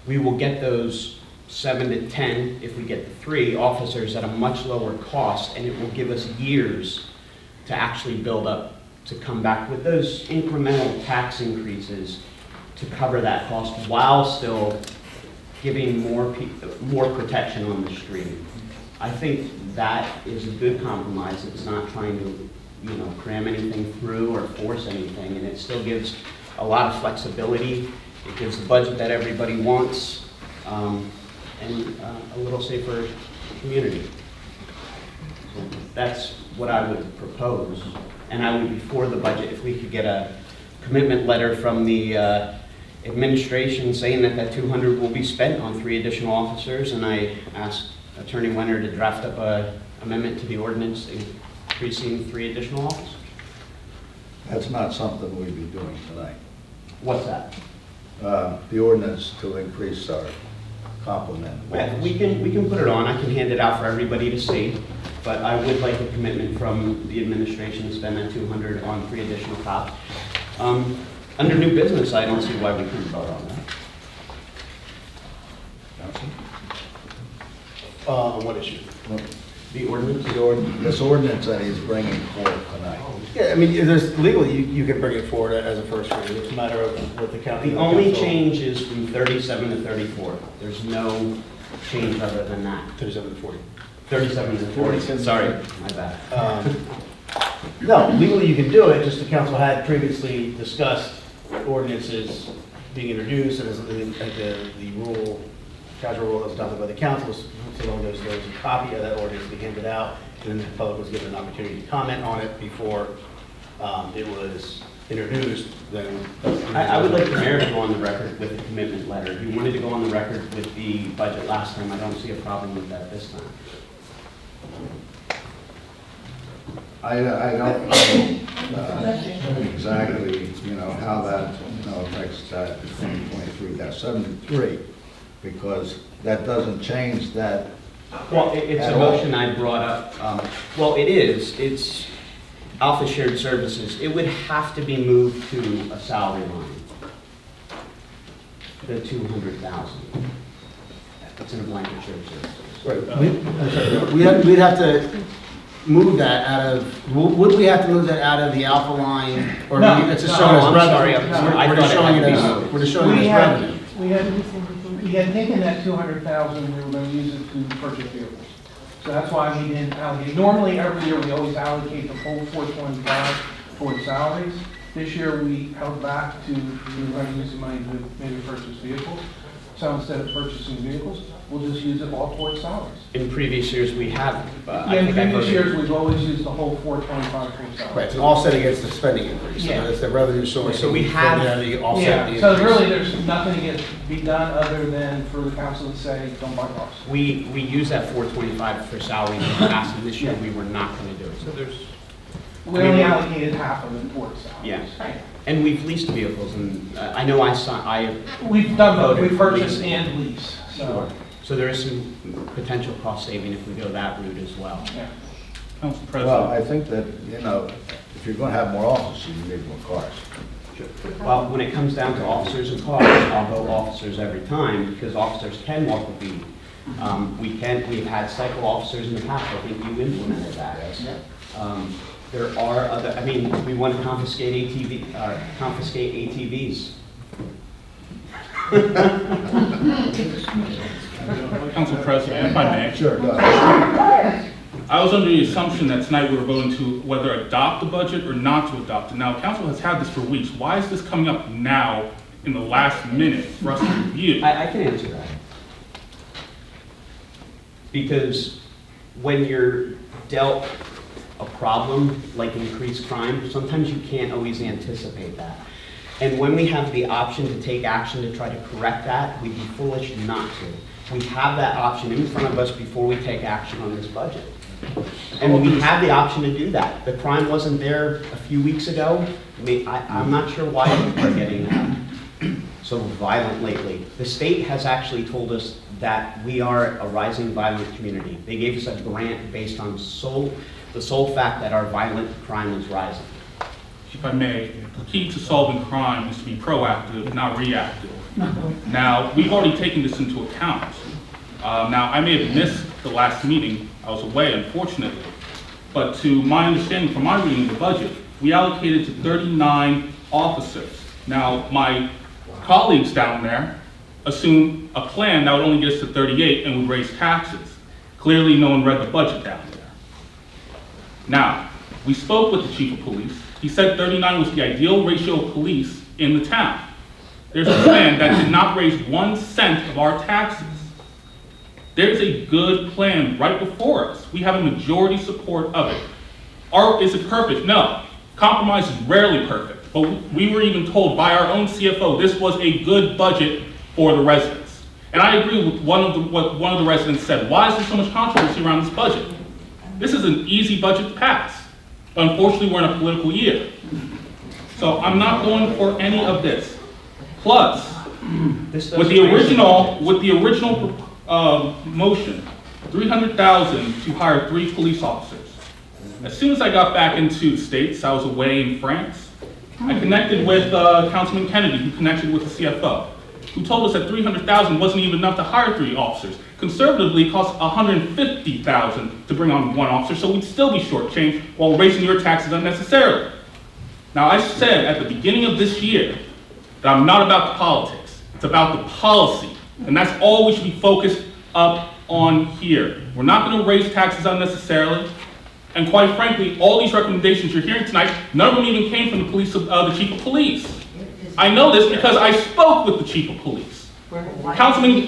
we will get those 7 to 10, if we get the 3 officers at a much lower cost, and it will give us years to actually build up to come back with those incremental tax increases to cover that cost while still giving more protection on the street. I think that is a good compromise. It's not trying to, cram anything through or force anything, and it still gives a lot of flexibility. It gives the budget that everybody wants, and a little safer community. So that's what I would propose, and I would be for the budget if we could get a commitment letter from the administration saying that 200 will be spent on 3 additional officers, and I asked Attorney Wenner to draft up an amendment to the ordinance increasing 3 additional officers. That's not something we'd be doing tonight. What's that? The ordinance to increase our complement. Yeah, we can put it on. I can hand it out for everybody to see, but I would like a commitment from the administration to spend that 200 on 3 additional cops. Under new business, I don't see why we couldn't vote on that. What issue? The ordinance? This ordinance that he's bringing forward tonight. Yeah, I mean, there's legally, you can bring it forward as a first reading. It's a matter of what the county. The only change is from 37 to 34. There's no change other than that. 37 to 40. 37 to 40. Sorry, my bad. No, legally you can do it, just the council had previously discussed ordinances being introduced, and the rule, casual rule that was adopted by the council, so long as there was a copy of that ordinance to be handed out, and then the public was given an opportunity to comment on it before it was introduced, then. I would like the mayor to go on the record with a commitment letter. He wanted to go on the record with the budget last time. I don't see a problem with that this time. I don't know exactly, how that, affects that 2023-73, because that doesn't change that. Well, it's a motion I brought up. Well, it is. It's Alpha Shared Services. It would have to be moved to a salary line. The 200,000. It's in a blanket shared services. Right. We'd have to move that out of, would we have to move that out of the Alpha line? Or No, it's just no, showing as I'm revenue? sorry. I We're thought just it showing had it to be as, moved. we're just showing it as revenue. We had taken that 200,000 and we were going to use it to purchase vehicles. So that's why we didn't allocate. Normally, every year, we always allocate the full 425 towards salaries. This year, we held back we were going to use the money to maybe purchase vehicles. So instead of purchasing vehicles, we'll just use it all towards salaries. In previous years, we have. In previous years, we've always used the whole 425 towards salaries. Right, it's an offset against the spending increase. Yeah. So it's the revenue source. So we have. The offset the So increase. really, there's nothing to be done other than for the council to say, don't buy cars. We use that 425 for salaries in the past, and this year we were not going to do it. So there's. We only allocated half of it towards salaries. Yeah. And we've leased vehicles, and I know We've done both, we voted purchase lease. and lease, so. Sure. So there is some potential cost saving if we go that route as well. Yeah. Well, I think that, if you're going to have more officers, you need more cars. Well, when it comes down to officers and cars, I'll vote officers every time because officers can walk the beat. We've had cycle officers in the past. I think you implemented that. There are other, I mean, we want to confiscate ATVs. Council President, if I may. Sure, go ahead. I was under the assumption that tonight we were voting to whether adopt the budget or not to adopt it. Now, council has had this for weeks. Why is this coming up now in the last minute for us to review? I can answer that. Because when you're dealt a problem like increased crime, sometimes you can't always anticipate that. And when we have the option to take action to try to correct that, we'd be foolish not to. We have that option in front of us before we take action on this budget. And we have the option to do that. The crime wasn't there a few weeks ago. I'm not sure why people are getting so violent lately. The state has actually told us that we are a rising violent community. They gave us a grant based on the sole fact that our violent crime is rising. If I may, the key to solving crime is to be proactive, not reactive. Now, we've already taken this into account. Now, I may have missed the last meeting. I was away, unfortunately. But to my understanding, from my reading of the budget, we allocated to 39 officers. Now, my colleagues down there assumed a plan that would only get us to 38 and would raise taxes. Clearly, no one read the budget down there. Now, we spoke with the chief of police. He said 39 was the ideal ratio of police in the town. There's a plan that did not raise 1 cent of our taxes. There's a good plan right before us. We have a majority support of it. Is it perfect? No. Compromise is rarely perfect. But we were even told by our own CFO this was a good budget for the residents. And I agree with what one of the residents said. Why is there so much controversy around this budget? This is an easy budget to pass. But unfortunately, we're in a political year. So I'm not going for any of this. Plus, with the original motion, $300,000 to hire 3 police officers. As soon as I got back into the States, I was away in France, I connected with Councilman Kennedy, who connected with the CFO, who told us that $300,000 wasn't even enough to hire 3 officers. Conservatively, it costs $150,000 to bring on 1 officer, so we'd still be shortchanged while raising your taxes unnecessarily. Now, I said at the beginning of this year that I'm not about the politics. It's about the policy. And that's all we should be focused up on here. We're not going to raise taxes unnecessarily. And quite frankly, all these recommendations you're hearing tonight, none of them even came from the chief of police. I know this because I spoke with the chief of police. Councilman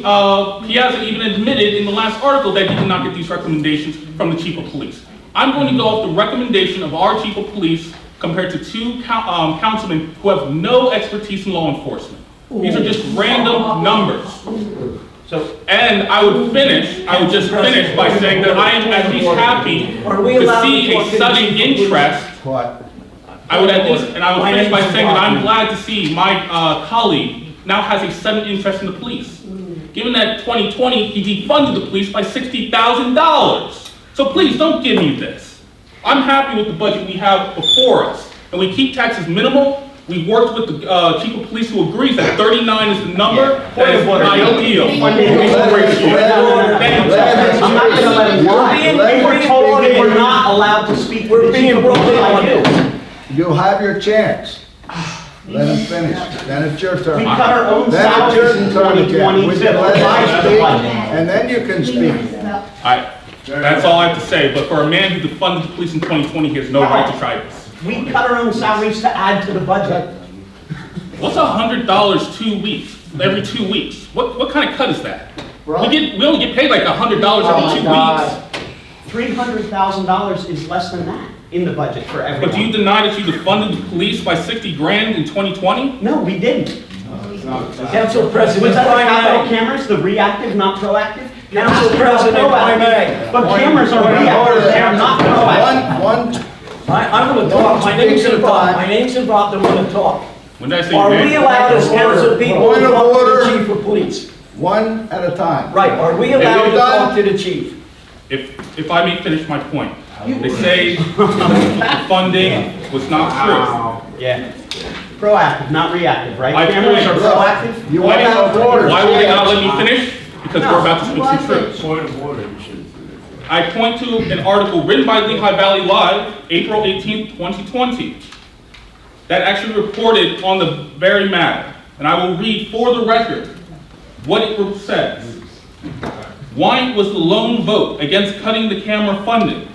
Piazza even admitted in the last article that he did not get these recommendations from the chief of police. I'm going to go off the recommendation of our chief of police compared to 2 councilmen who have no expertise in law enforcement. These are just random numbers. And I would just finish by saying that I am at least happy to see a sudden interest. I would finish by saying that I'm glad to see my colleague now has a sudden interest in the police. Given that 2020, he defunded the police by $60,000. So please don't give me this. I'm happy with the budget we have before us. And we keep taxes minimal. We worked with the chief of police who agrees that 39 is the number. That is ideal. I'm not going to let him lie. We're told that we're not allowed to speak. We're being brought in. You'll have your chance. Let him finish. Then it's your turn. We cut our own salaries in 2020 to revise the budget. And then you can speak. That's all I have to say. But for a man who defunded the police in 2020, he has no right to try this. We cut our own salaries to add to the budget. What's $100 2 weeks? Every 2 weeks? What kind of cut is that? We only get paid like $100 every 2 weeks. $300,000 is less than that in the budget for everyone. But do you deny that you defunded the police by $60,000 in 2020? No, we didn't. Council President, was that the capital cameras, the reactive, not proactive? Council President, if I may. But cameras are reactive, they are not proactive. I'm going to talk. My name's involved. I'm going to talk. When did I say Are we allowed as council people to talk to the chief of police? One at a time. Right. Are we allowed to talk to the chief? If I may finish my point. They say the funding was not true. Yeah. Proactive, not reactive, right? I Cameras are point- proactive? You want out of order. Why will they not let me finish? Because No. we're about to speak some truth. Point of order, you should. I point to an article written by Lehigh Valley Live, April 18th, 2020, that actually reported on the very matter. And I will read for the record what it says. Wyant was the lone vote against cutting the camera funding.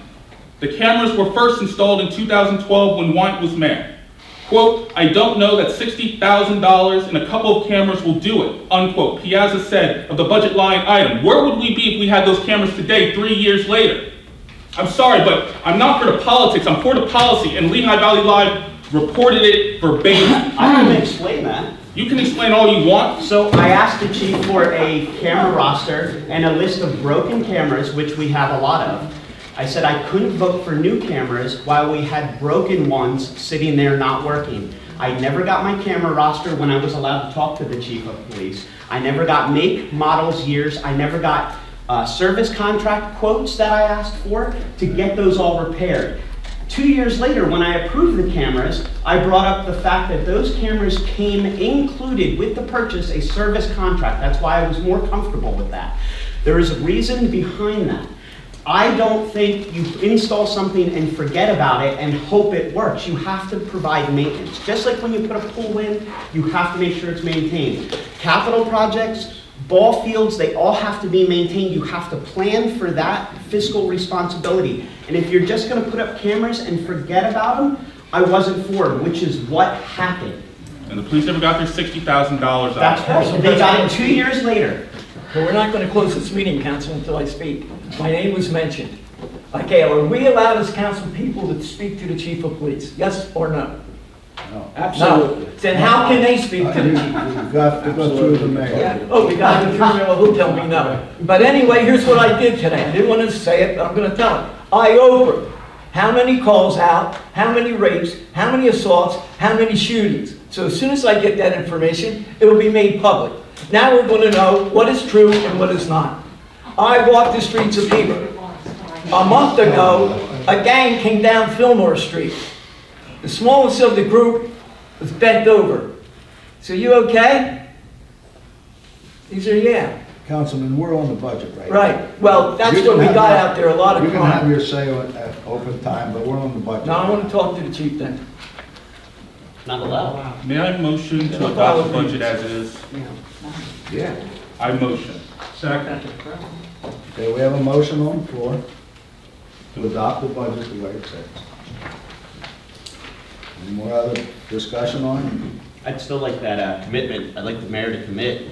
The cameras were first installed in 2012 when Wyant was mayor. Quote, I don't know that $60,000 and a couple of cameras will do it, unquote. Piazza said of the budget line item. Where would we be if we had those cameras today, 3 years later? I'm sorry, but I'm not for the politics, I'm for the policy, and Lehigh Valley Live reported it verbatim. I'm going to explain that. You can explain all you want. So I asked the chief for a camera roster and a list of broken cameras, which we have a lot of. I said I couldn't vote for new cameras while we had broken ones sitting there not working. I never got my camera roster when I was allowed to talk to the chief of police. I never got make, models, years. I never got service contract quotes that I asked for to get those all repaired. 2 years later, when I approved the cameras, I brought up the fact that those cameras came included with the purchase a service contract. That's why I was more comfortable with that. There is a reason behind that. I don't think you install something and forget about it and hope it works. You have to provide maintenance. Just like when you put a pool in, you have to make sure it's maintained. Capital projects, ball fields, they all have to be maintained. You have to plan for that fiscal responsibility. And if you're just going to put up cameras and forget about them, I wasn't for it, which is what happened. And the police never got their $60,000 out. That's right. They got it 2 years later. But we're not going to close this meeting, Council, until I speak. My name was mentioned. Okay, are we allowed as council people to speak to the chief of police? Yes or no? No. No. Then how can they speak to the chief? You've got to go through the mayor. Oh, we got to who tell me no. But anyway, here's what I did today. I didn't want to say it, but I'm going to tell it. I opened how many calls out, how many rapes, how many assaults, how many shootings. So as soon as I get that information, it will be made public. Now we're going to know what is true and what is not. I walked the streets of Heber. A month ago, a gang came down Fillmore Street. The smallest of the group was bent over. So you okay? These are, yeah. Councilman, we're on the budget right now. Right. Well, that's You what can we have got that- out there, a lot of You can have crime. your say at open time, but we're on the budget. Now I want to talk to the chief then. Not allowed. May I motion to adopt the budget as is? Yeah. I motion. Second. Okay, we have a motion on the floor to adopt the budget the way it says. Any more other discussion on it? I'd still like that commitment. I'd like the mayor to commit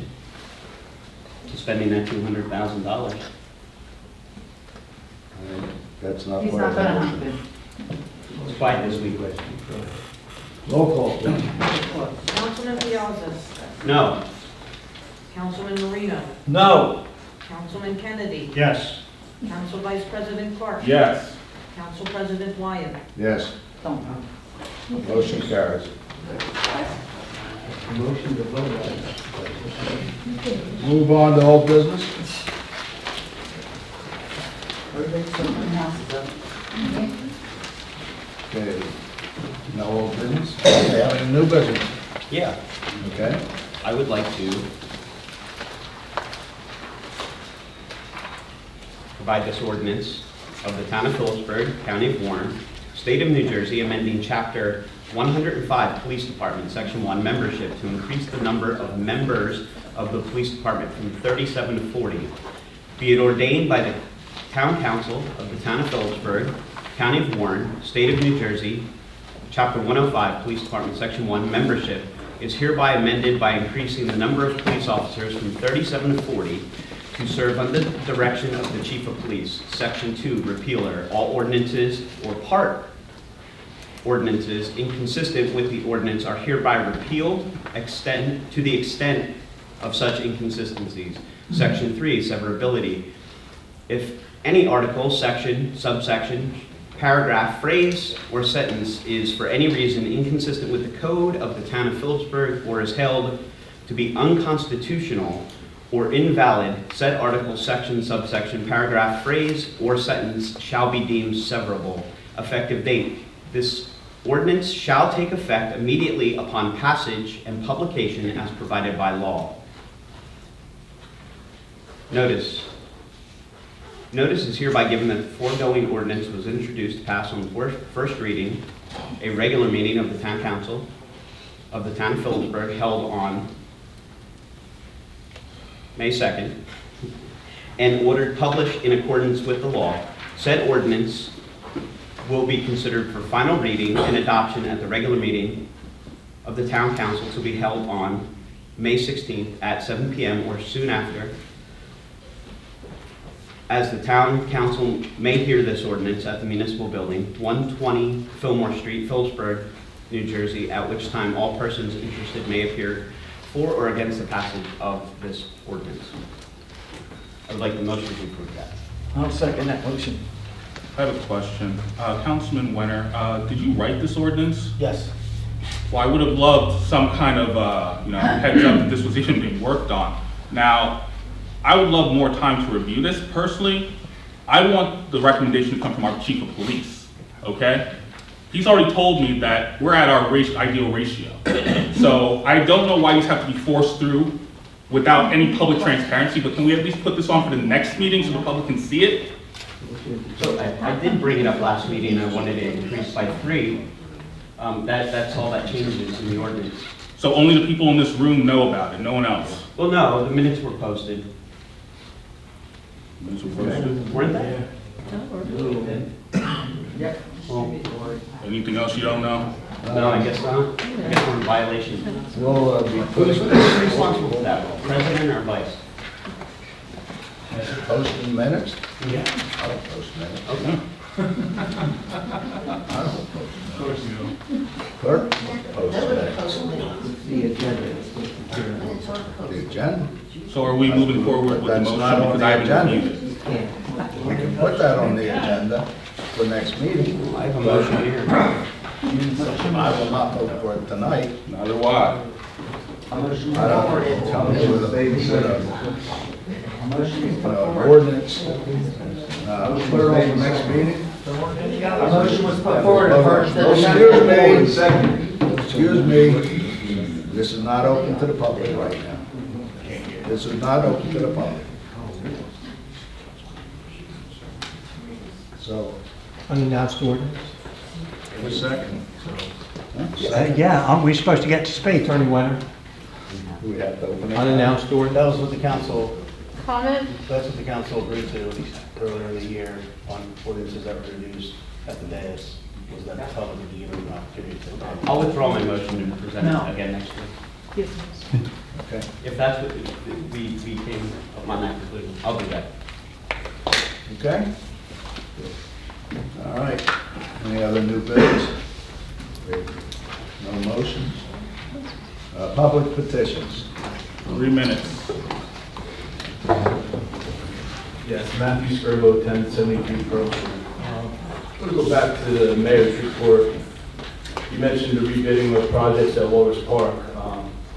to spending that $200,000. That's not He's part not of the gonna motion. happen. It's quiet this week. Roll call, please. Councilman Piazza. No. Councilman Marino. No. Councilman Kennedy. Yes. Council Vice President Clark. Yes. Council President Wyatt. Yes. Motion carries. Motion to vote. Move on to old business. Okay, no old business? Okay, having new business, Yeah. okay? I would like to provide this ordinance of the Town of Phillipsburg, County of Warren, State of New Jersey, amending Chapter 105, Police Department, Section 1, Membership, to increase the number of members of the Police Department from 37 to 40. Be it ordained by the Town Council of the Town of Phillipsburg, County of Warren, State of New Jersey, Chapter 105, Police Department, Section 1, Membership, is hereby amended by increasing the number of police officers from 37 to 40 to serve under the direction of the Chief of Police. Section 2, repealer. All ordinances or part ordinances inconsistent with the ordinance are hereby repealed to the extent of such inconsistencies. Section 3, severability. If any article, section, subsection, paragraph, phrase, or sentence is for any reason inconsistent with the code of the Town of Phillipsburg or is held to be unconstitutional or invalid, said article, section, subsection, paragraph, phrase, or sentence shall be deemed severable. Effective date. This Ordinance shall take effect immediately upon passage and publication as provided by law. Notice is hereby given that the foregoing ordinance was introduced, passed on first reading, a regular meeting of the Town Council of the Town of Phillipsburg held on May 2nd, and ordered published in accordance with the law. Said ordinance will be considered for final reading and adoption at the regular meeting of the Town Council to be held on May 16th at 7 p.m. or soon after, as the Town Council may hear this ordinance at the Municipal Building, 120 Fillmore Street, Phillipsburg, New Jersey, at which time all persons interested may appear for or against the passage of this ordinance. I would like the motion to approve that. I'll second that motion. I have a question. Councilman Wenner, did you write this ordinance? Yes. Well, I would have loved some kind of, heads up that this was even being worked on. Now, I would love more time to review this. Personally, I want the recommendation to come from our chief of police, okay? He's already told me that we're at our ideal ratio. So I don't know why these have to be forced through without any public transparency, but can we at least put this on for the next meeting so the public can see it? So I did bring it up last meeting, I wanted it increased by 3. That's all that changes in the ordinance. So only the people in this room know about it, no one else? Well, no, the minutes were posted. Minutes were posted? Weren't they? Yep. Anything else you don't know? No, I guess not. I guess we're in violation. Well, Who's responsible for that? President or vice? Posting minutes? Yeah. I don't post minutes. Okay. I don't post minutes. Clerk? Post minutes. The agenda. The agenda? So are we moving forward with the That's motion? not on Because the I haven't agenda. reviewed it. Yeah. We can put that on the agenda for next meeting. I have a motion here. I will not vote for it tonight. Neither will I. I don't tell me with a babysitter. Ordinance. Put it on the next meeting. A motion was put forward first. Excuse me. This is not open to the public right now. This is not open to the public. So, Unannounced ordinance? a second. Yeah, we're supposed to get to speak. Attorney Wenner. We have to open it. Unannounced ordinance? That was what the council, Comment? that's what the council agreed to earlier in the year on ordinances that were introduced at the dais, was that the public would be given an opportunity to. I'll withdraw my motion and present it again next week. Okay. If that's what we came upon that conclusion, I'll do that. Okay? All right. Any other new business? No motions? Public petitions. 3 minutes. Yes, Matthew Skirbo, 1073 Pearl Street. I'm going to go back to the mayor's report. You mentioned the rebidding of projects at Walrus Park.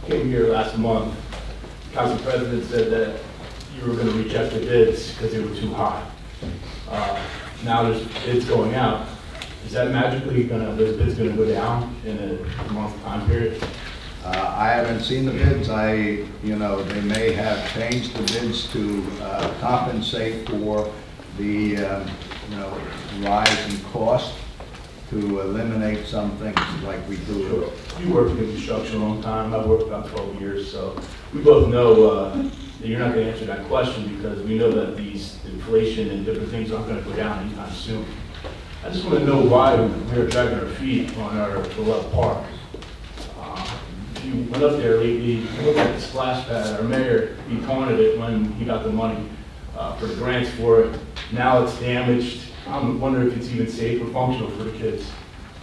Came here last month. Council President said that you were going to reject the bids because they were too high. Now there's bids going out. Is that magically those bids going to go down in a month time period? I haven't seen the bids. They may have changed the bids to compensate for the, rise in cost, to eliminate some things like we do. You worked in construction a long time. I've worked about 12 years, so we both know that you're not going to answer that question because we know that these inflation and different things aren't going to go down anytime soon. I just want to know why we're dragging our feet on our beloved park. If you went up there lately, look at the splash pad. Our mayor, he taunted it when he got the money for the grants for it. Now it's damaged. I'm wondering if it's even safe or functional for the kids.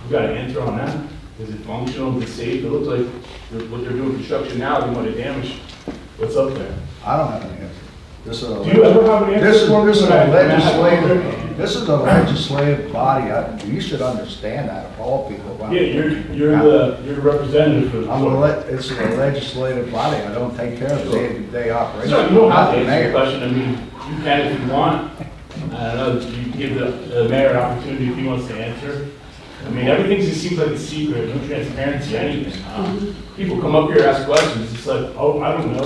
We got an answer on that. Is it functional? Is it safe? It looks like what they're doing construction now, they want to damage what's up there. I don't have an answer. This is a, Do you ever have an answer? this is a legislative body. You should understand that, of all people. Yeah, you're the representative for the It's a legislative body. I don't take care of day-to-day operations. So you don't have to I'm the answer the mayor. question. I mean, you can if you want. I don't know, you give the mayor an opportunity if he wants to answer. I mean, everything just seems like a secret, no transparency, anything. People come up here, ask questions, it's like, oh, I don't know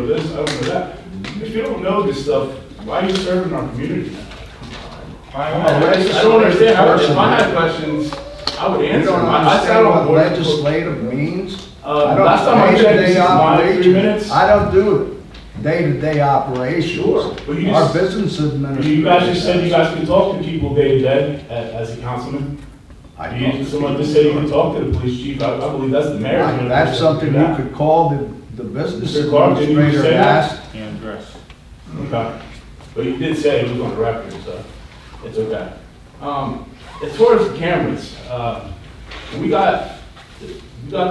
this, I don't know that. If you don't know this stuff, why are you serving our community? I don't understand how, if I had questions, I would You answer don't them. I sat understand on what board. legislative means? Last time I checked, this is my 3 minutes. I don't do day-to-day operations. Sure, but you Our just- business administration. You guys just said you guys can talk to people day to day as a councilman. Someone just said you can talk to the police chief. I believe that's the mayor. That's something you could call the business Mr. Clark, did you administrator say and ask. that? And address. Okay. But you did say it was on the record, so it's okay. As far as the cameras, we got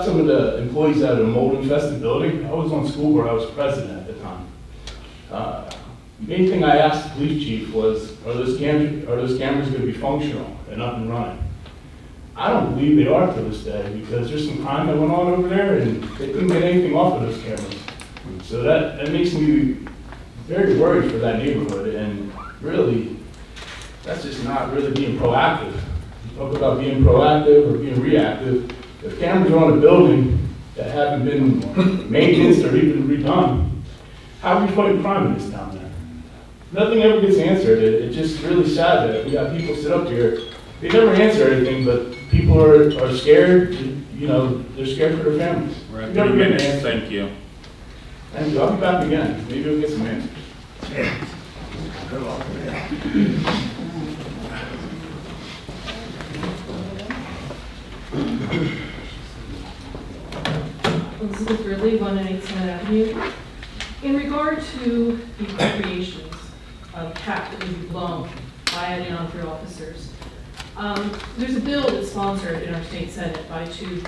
some of the employees out of a mold infested building. I was on school board, I was president at the time. The main thing I asked the police chief was, are those cameras going to be functional and up and running? I don't believe they are to this day because there's some crime that went on over there and they couldn't get anything off of those cameras. So that makes me very worried for that neighborhood, and really, that's just not really being proactive. Talk about being proactive or being reactive. If cameras are on a building that haven't been maintenance or even redone, how are we fighting crime in this town then? Nothing ever gets answered. It's just really sad that we got people sit up here. They never answer anything, but people are scared. You know, they're scared for their families. We're at We never 3 get an minutes. answer. Thank you. Thank you. I'll be back again. Maybe we'll get some answers. Elizabeth Ridley, 198 Summit Avenue. In regard to the appropriations cap that would be blown by adding on 3 officers, there's a bill that's sponsored in our state Senate by 2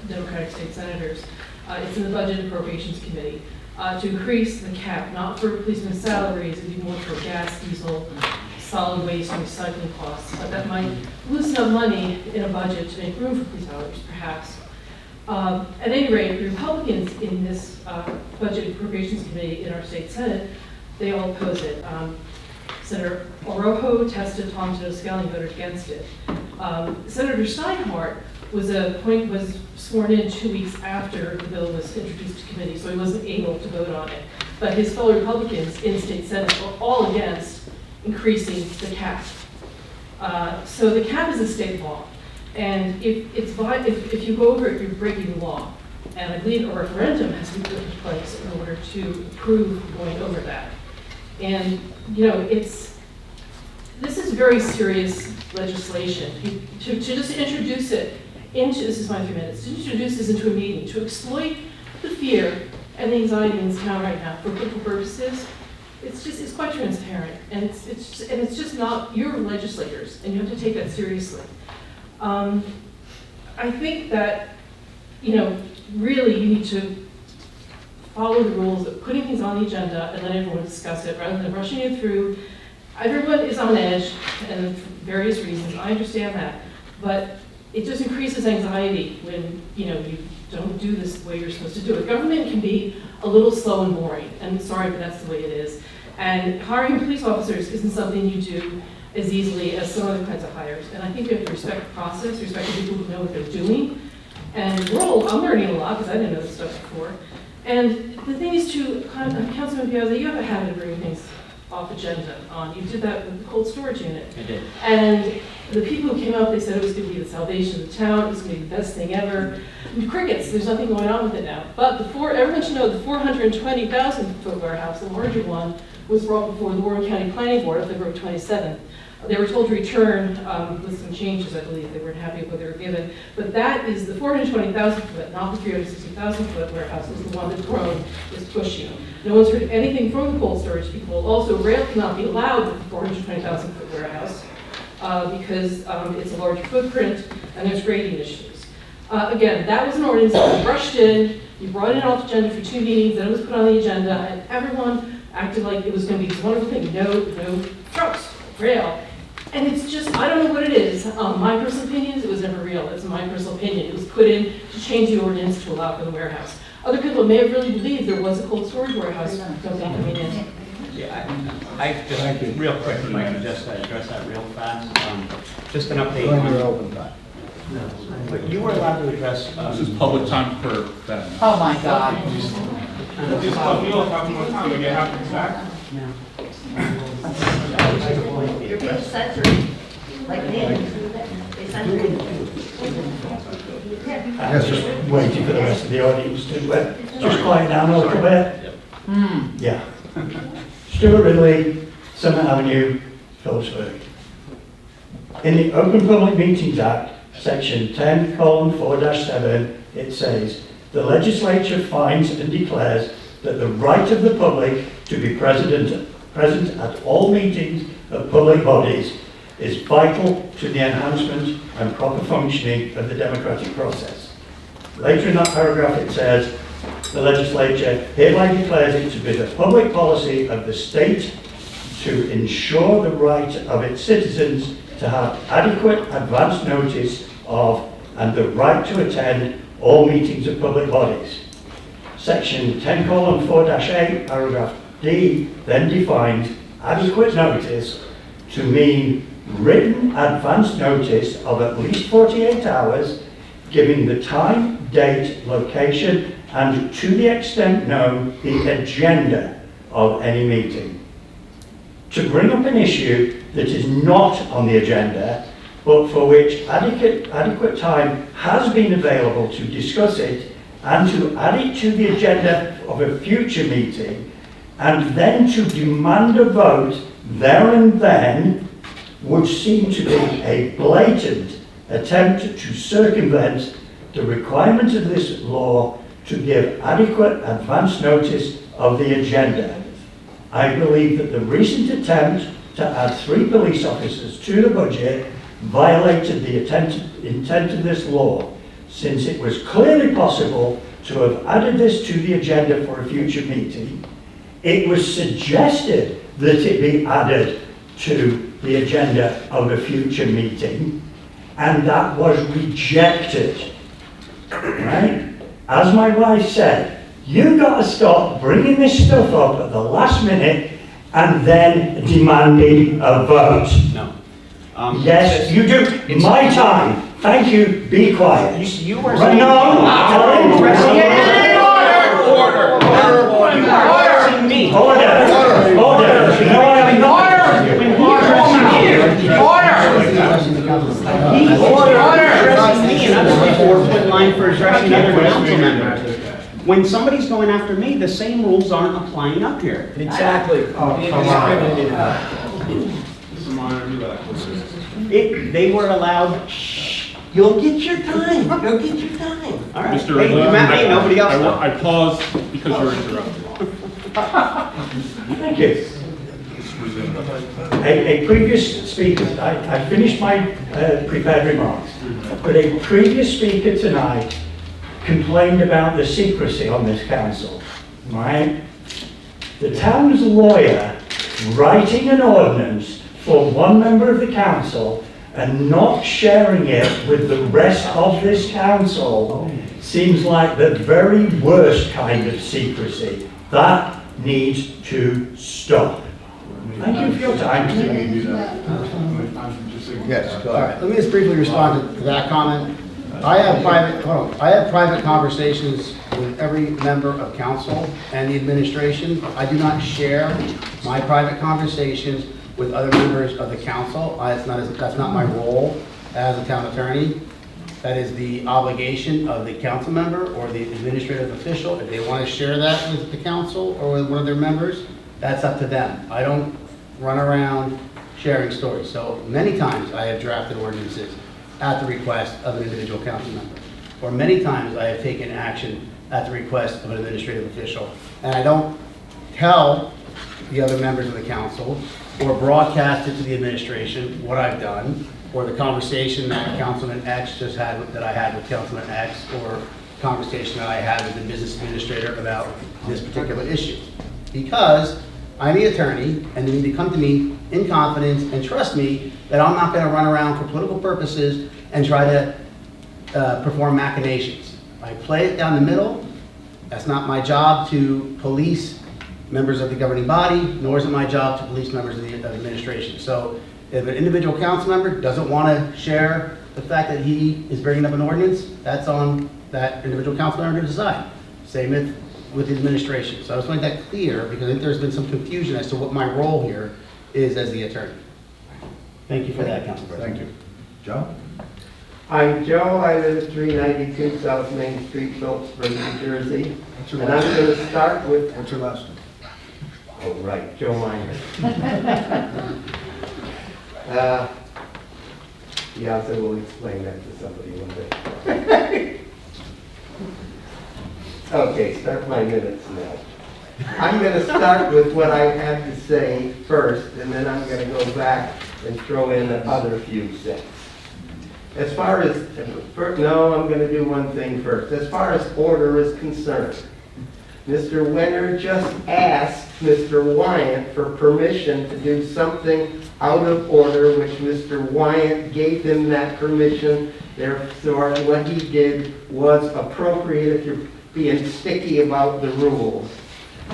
Democratic state senators. It's in the Budget Appropriations Committee to increase the cap, not for policemen's salaries, it'd be more for gas, diesel, solid waste, and recycling costs. That might loosen up money in a budget to make room for police salaries, perhaps. At any rate, the Republicans in this Budget Appropriations Committee in our state Senate, they all oppose it. Senator Orojo, Testa, Thompson, and Skelling voted against it. Senator Steinhardt was sworn in 2 weeks after the bill was introduced to committee, so he wasn't able to vote on it. But his fellow Republicans in state Senate were all against increasing the cap. So the cap is a state law. And if you go over it, you're breaking the law. And I believe a referendum has to be put in place in order to approve going over that. And, you know, this is very serious legislation. To just introduce it into, this is my 3 minutes, to introduce this into a meeting, to exploit the fear and the anxiety in this town right now for political purposes, it's quite transparent. And it's just not your legislators, and you have to take that seriously. I think that, you know, really you need to follow the rules of putting things on the agenda and let everyone discuss it rather than rushing it through. Everyone is on edge and for various reasons. I understand that. But it just increases anxiety when, you know, you don't do this the way you're supposed to do it. Government can be a little slow and boring, and sorry, but that's the way it is. And hiring police officers isn't something you do as easily as some other kinds of hires. And I think you have to respect the process, respect the people who know what they're doing. And I'm learning a lot because I didn't know this stuff before. And the thing is Councilman Piazza, you have a habit of bringing things off agenda on. You did that with the cold storage unit. I did. And the people who came up, they said it was going to be the salvation of the town, it was going to be the best thing ever. And crickets, there's nothing going on with it now. But everyone should know the 420,000 foot warehouse, the larger one, was brought before the Warren County Planning Board on February 27th. They were told to return with some changes, I believe. They weren't happy with what they were given. But that is the 420,000 foot, not the 360,000 foot warehouse, is the one that Crone is pushing. No one's heard anything from the cold storage people. Also, rail cannot be allowed with the 420,000 foot warehouse because it's a larger footprint and there's grading issues. Again, that was an ordinance that was rushed in. You brought it off the agenda for 2 meetings, then it was put on the agenda, and everyone acted like it was going to be this wonderful thing. No trucks, rail. And it's just, I don't know what it is. My personal opinion is it was never real. It's my personal opinion. It was put in to change the ordinance to allow for the warehouse. Other people may have really believed there was a cold storage warehouse coming in. Yeah, Real quick, if I could just address that real fast. Just an update During your on, open time. but you were allowed to address. This is public time for that. Oh, my God. Just cut me off after my time, I get half the back. You're being censored, like me. They censored you. Yes, sir. Waiting for the rest of the audience to just quiet down a little bit. Yeah. Stuart Ridley, Summit Avenue, Phillipsburg. In the Open Public Meetings Act, section 10:4-7, it says, the legislature finds and declares that the right of the public to be present at all meetings of public bodies is vital to the enhancement and proper functioning of the democratic process. Later in that paragraph it says, the legislature hereby declares it to be the public policy of the state to ensure the right of its citizens to have adequate advance notice of and the right to attend all meetings of public bodies. Section 10:4-8, paragraph D, then defines adequate notice to mean written advance notice of at least 48 hours, giving the time, date, location, and to the extent known, the agenda of any meeting. To bring up an issue that is not on the agenda, but for which adequate time has been available to discuss it and to add it to the agenda of a future meeting, and then to demand a vote there and then, would seem to be a blatant attempt to circumvent the requirement of this law to give adequate advance notice of the agenda. I believe that the recent attempt to add 3 police officers to the budget violated the intent of this law, since it was clearly possible to have added this to the agenda for a future meeting. It was suggested that it be added to the agenda of a future meeting, and that was rejected. Right? As my wife said, you got to stop bringing this stuff up at the last minute and then demanding a vote. No. Yes, you do. My time. Thank you. Be quiet. You were Right, no. Order. Me. Order. You know what I mean? Addressing me and other people were put in line for addressing other council members. When somebody's going after me, the same rules aren't applying up here. Exactly. They were allowed. Shh. You'll get your time. You'll get your time. All right. Mr. Hey, you met me. Nobody else. I paused because you were interrupted. Thank you. A previous speaker, I finished my prepared remarks, but a previous speaker tonight complained about the secrecy on this council, right? The town's lawyer writing an ordinance for one member of the council and not sharing it with the rest of this council seems like the very worst kind of secrecy. That needs to stop. Thank you for your time. Yes, all right, let me just briefly respond to that comment. I have private conversations with every member of council and the administration. I do not share my private conversations with other members of the council. That's not my role as a town attorney. That is the obligation of the council member or the administrative official. If they want to share that with the council or with one of their members, that's up to them. I don't run around sharing stories. So many times I have drafted ordinances at the request of an individual council member. Or many times I have taken action at the request of an administrative official. And I don't tell the other members of the council or broadcast it to the administration what I've done, or the conversation that Councilman X just had, that I had with Councilman X, or conversation that I had with the business administrator about this particular issue. Because I'm the attorney, and they need to come to me in confidence and trust me that I'm not going to run around for political purposes and try to perform machinations. I play it down the middle. That's not my job to police members of the governing body, nor is it my job to police members of the administration. So if an individual council member doesn't want to share the fact that he is bringing up an ordinance, that's on that individual council member to decide. Same with the administration. So I just want to make that clear because I think there's been some confusion as to what my role here is as the attorney. Thank you for that, Council President. Thank you. Joe? I'm Joe. I live at 392 South Main Street, Phillipsburg, New Jersey. And I'm going to start with... What's your last name? Oh, right, Joe Minor. Yeah, so we'll explain that to somebody one day. Okay, start my minutes now. I'm going to start with what I have to say first, and then I'm going to go back and throw in another few cents. As far as, no, I'm going to do one thing first. As far as order is concerned, Mr. Wenner just asked Mr. Wyant for permission to do something out of order, which Mr. Wyant gave him that permission. Therefore, what he did was appropriate if you're being sticky about the rules.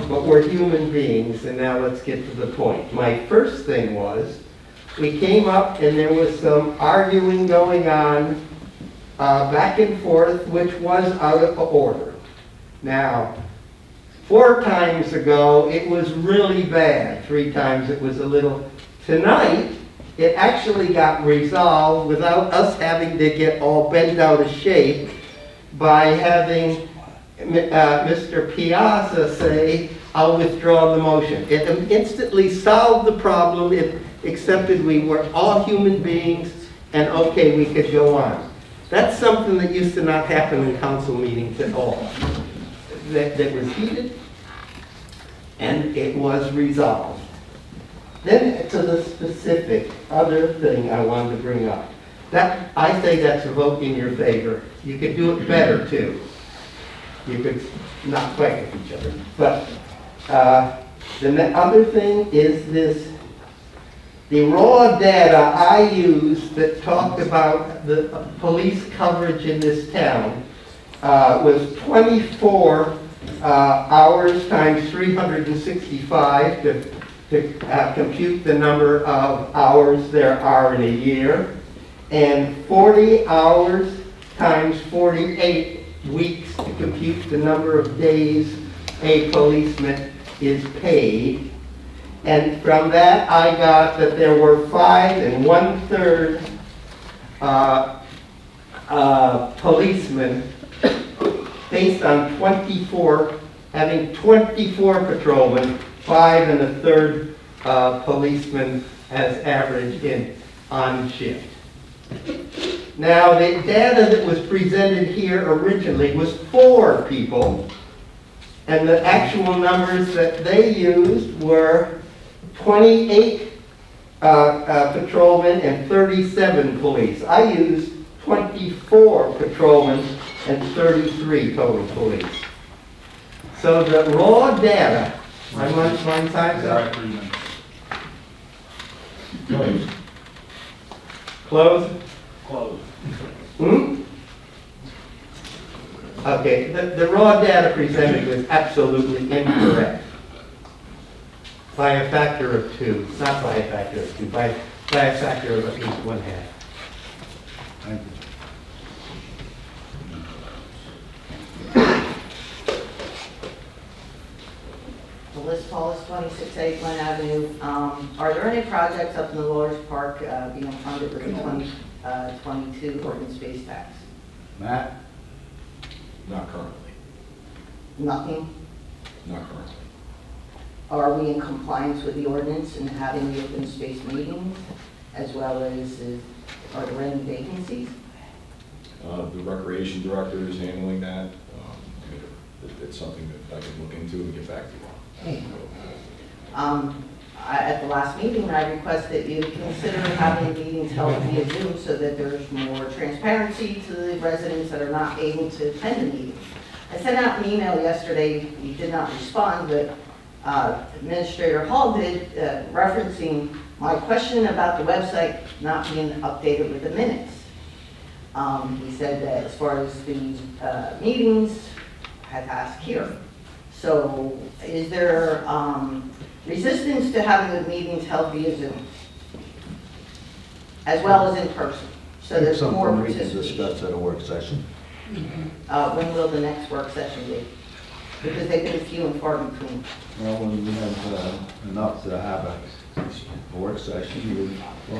But we're human beings, and now let's get to the point. My first thing was, we came up and there was some arguing going on back and forth, which was out of order. Now, 4 times ago, it was really bad. 3 times it was a little. Tonight, it actually got resolved without us having to get all bent out of shape by having Mr. Piazza say, I'll withdraw the motion. It instantly solved the problem. It accepted we were all human beings and okay, we could go on. That's something that used to not happen in council meetings at all. That was heated and it was resolved. Then to the specific other thing I wanted to bring up. That, I say that's a vote in your favor. You could do it better too. You could not fight with each other. But the other thing is this, the raw data I used that talked about the police coverage in this town was 24 hours times 365 to compute the number of hours there are in a year, and 40 hours times 48 weeks to compute the number of days a policeman is paid. And from that I got that there were 5 1/3 policemen based on 24, having 24 patrolmen, 5 1/3 policemen as average on shift. Now, the data that was presented here originally was 4 people, and the actual numbers that they used were 28 patrolmen and 37 police. I used 24 patrolmen and 33 total police. So the raw data, my time's up. Close? Close. Okay, the raw data presented was absolutely incorrect. By a factor of 2, not by a factor of 2, by a factor of at least 1/2. Thank you. Melissa Paulus, 26A Glen Avenue. Are there any projects up in the Lawrence Park being funded with the 2022 ordinance-based tax? Matt? Not currently. Nothing? Not currently. Are we in compliance with the ordinance and having the open space meetings, as well as are there any vacancies? The recreation director is handling that. It's something that I can look into and get back to you on. At the last meeting, I requested you consider having meetings held via Zoom so that there's more transparency to the residents that are not able to attend the meeting. I sent out an email yesterday. You did not respond, but Administrator Hall did, referencing my question about the website not being updated with the minutes. He said that as far as the meetings, I had to ask here. So is there resistance to having the meetings held via Zoom? As well as in person? So there's more Something we can participation. discuss at a work session. When will the next work session be? Because they've been few and far between. Well, when we have enough to have a work session, we'll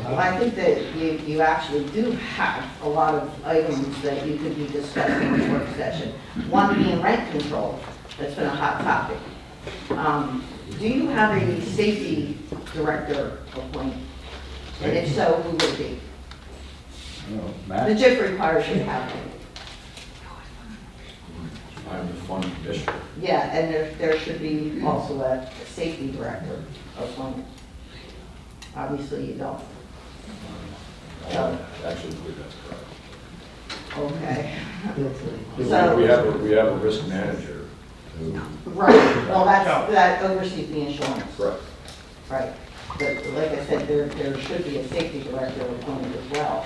Well, I have. think that you actually do have a lot of items that you could be discussing in the work session. One being rent control, that's been a hot topic. Do you have a safety director appointed? And if so, who would it be? The Matt? JIF requires you to have one. I'm the fund commissioner. Yeah, and there should be also a safety director appointed. Obviously, you don't. I actually believe that's correct. Okay. We So, have a risk manager who. right, well, that oversees the insurance. Correct. Right, but like I said, there should be a safety director appointed as well.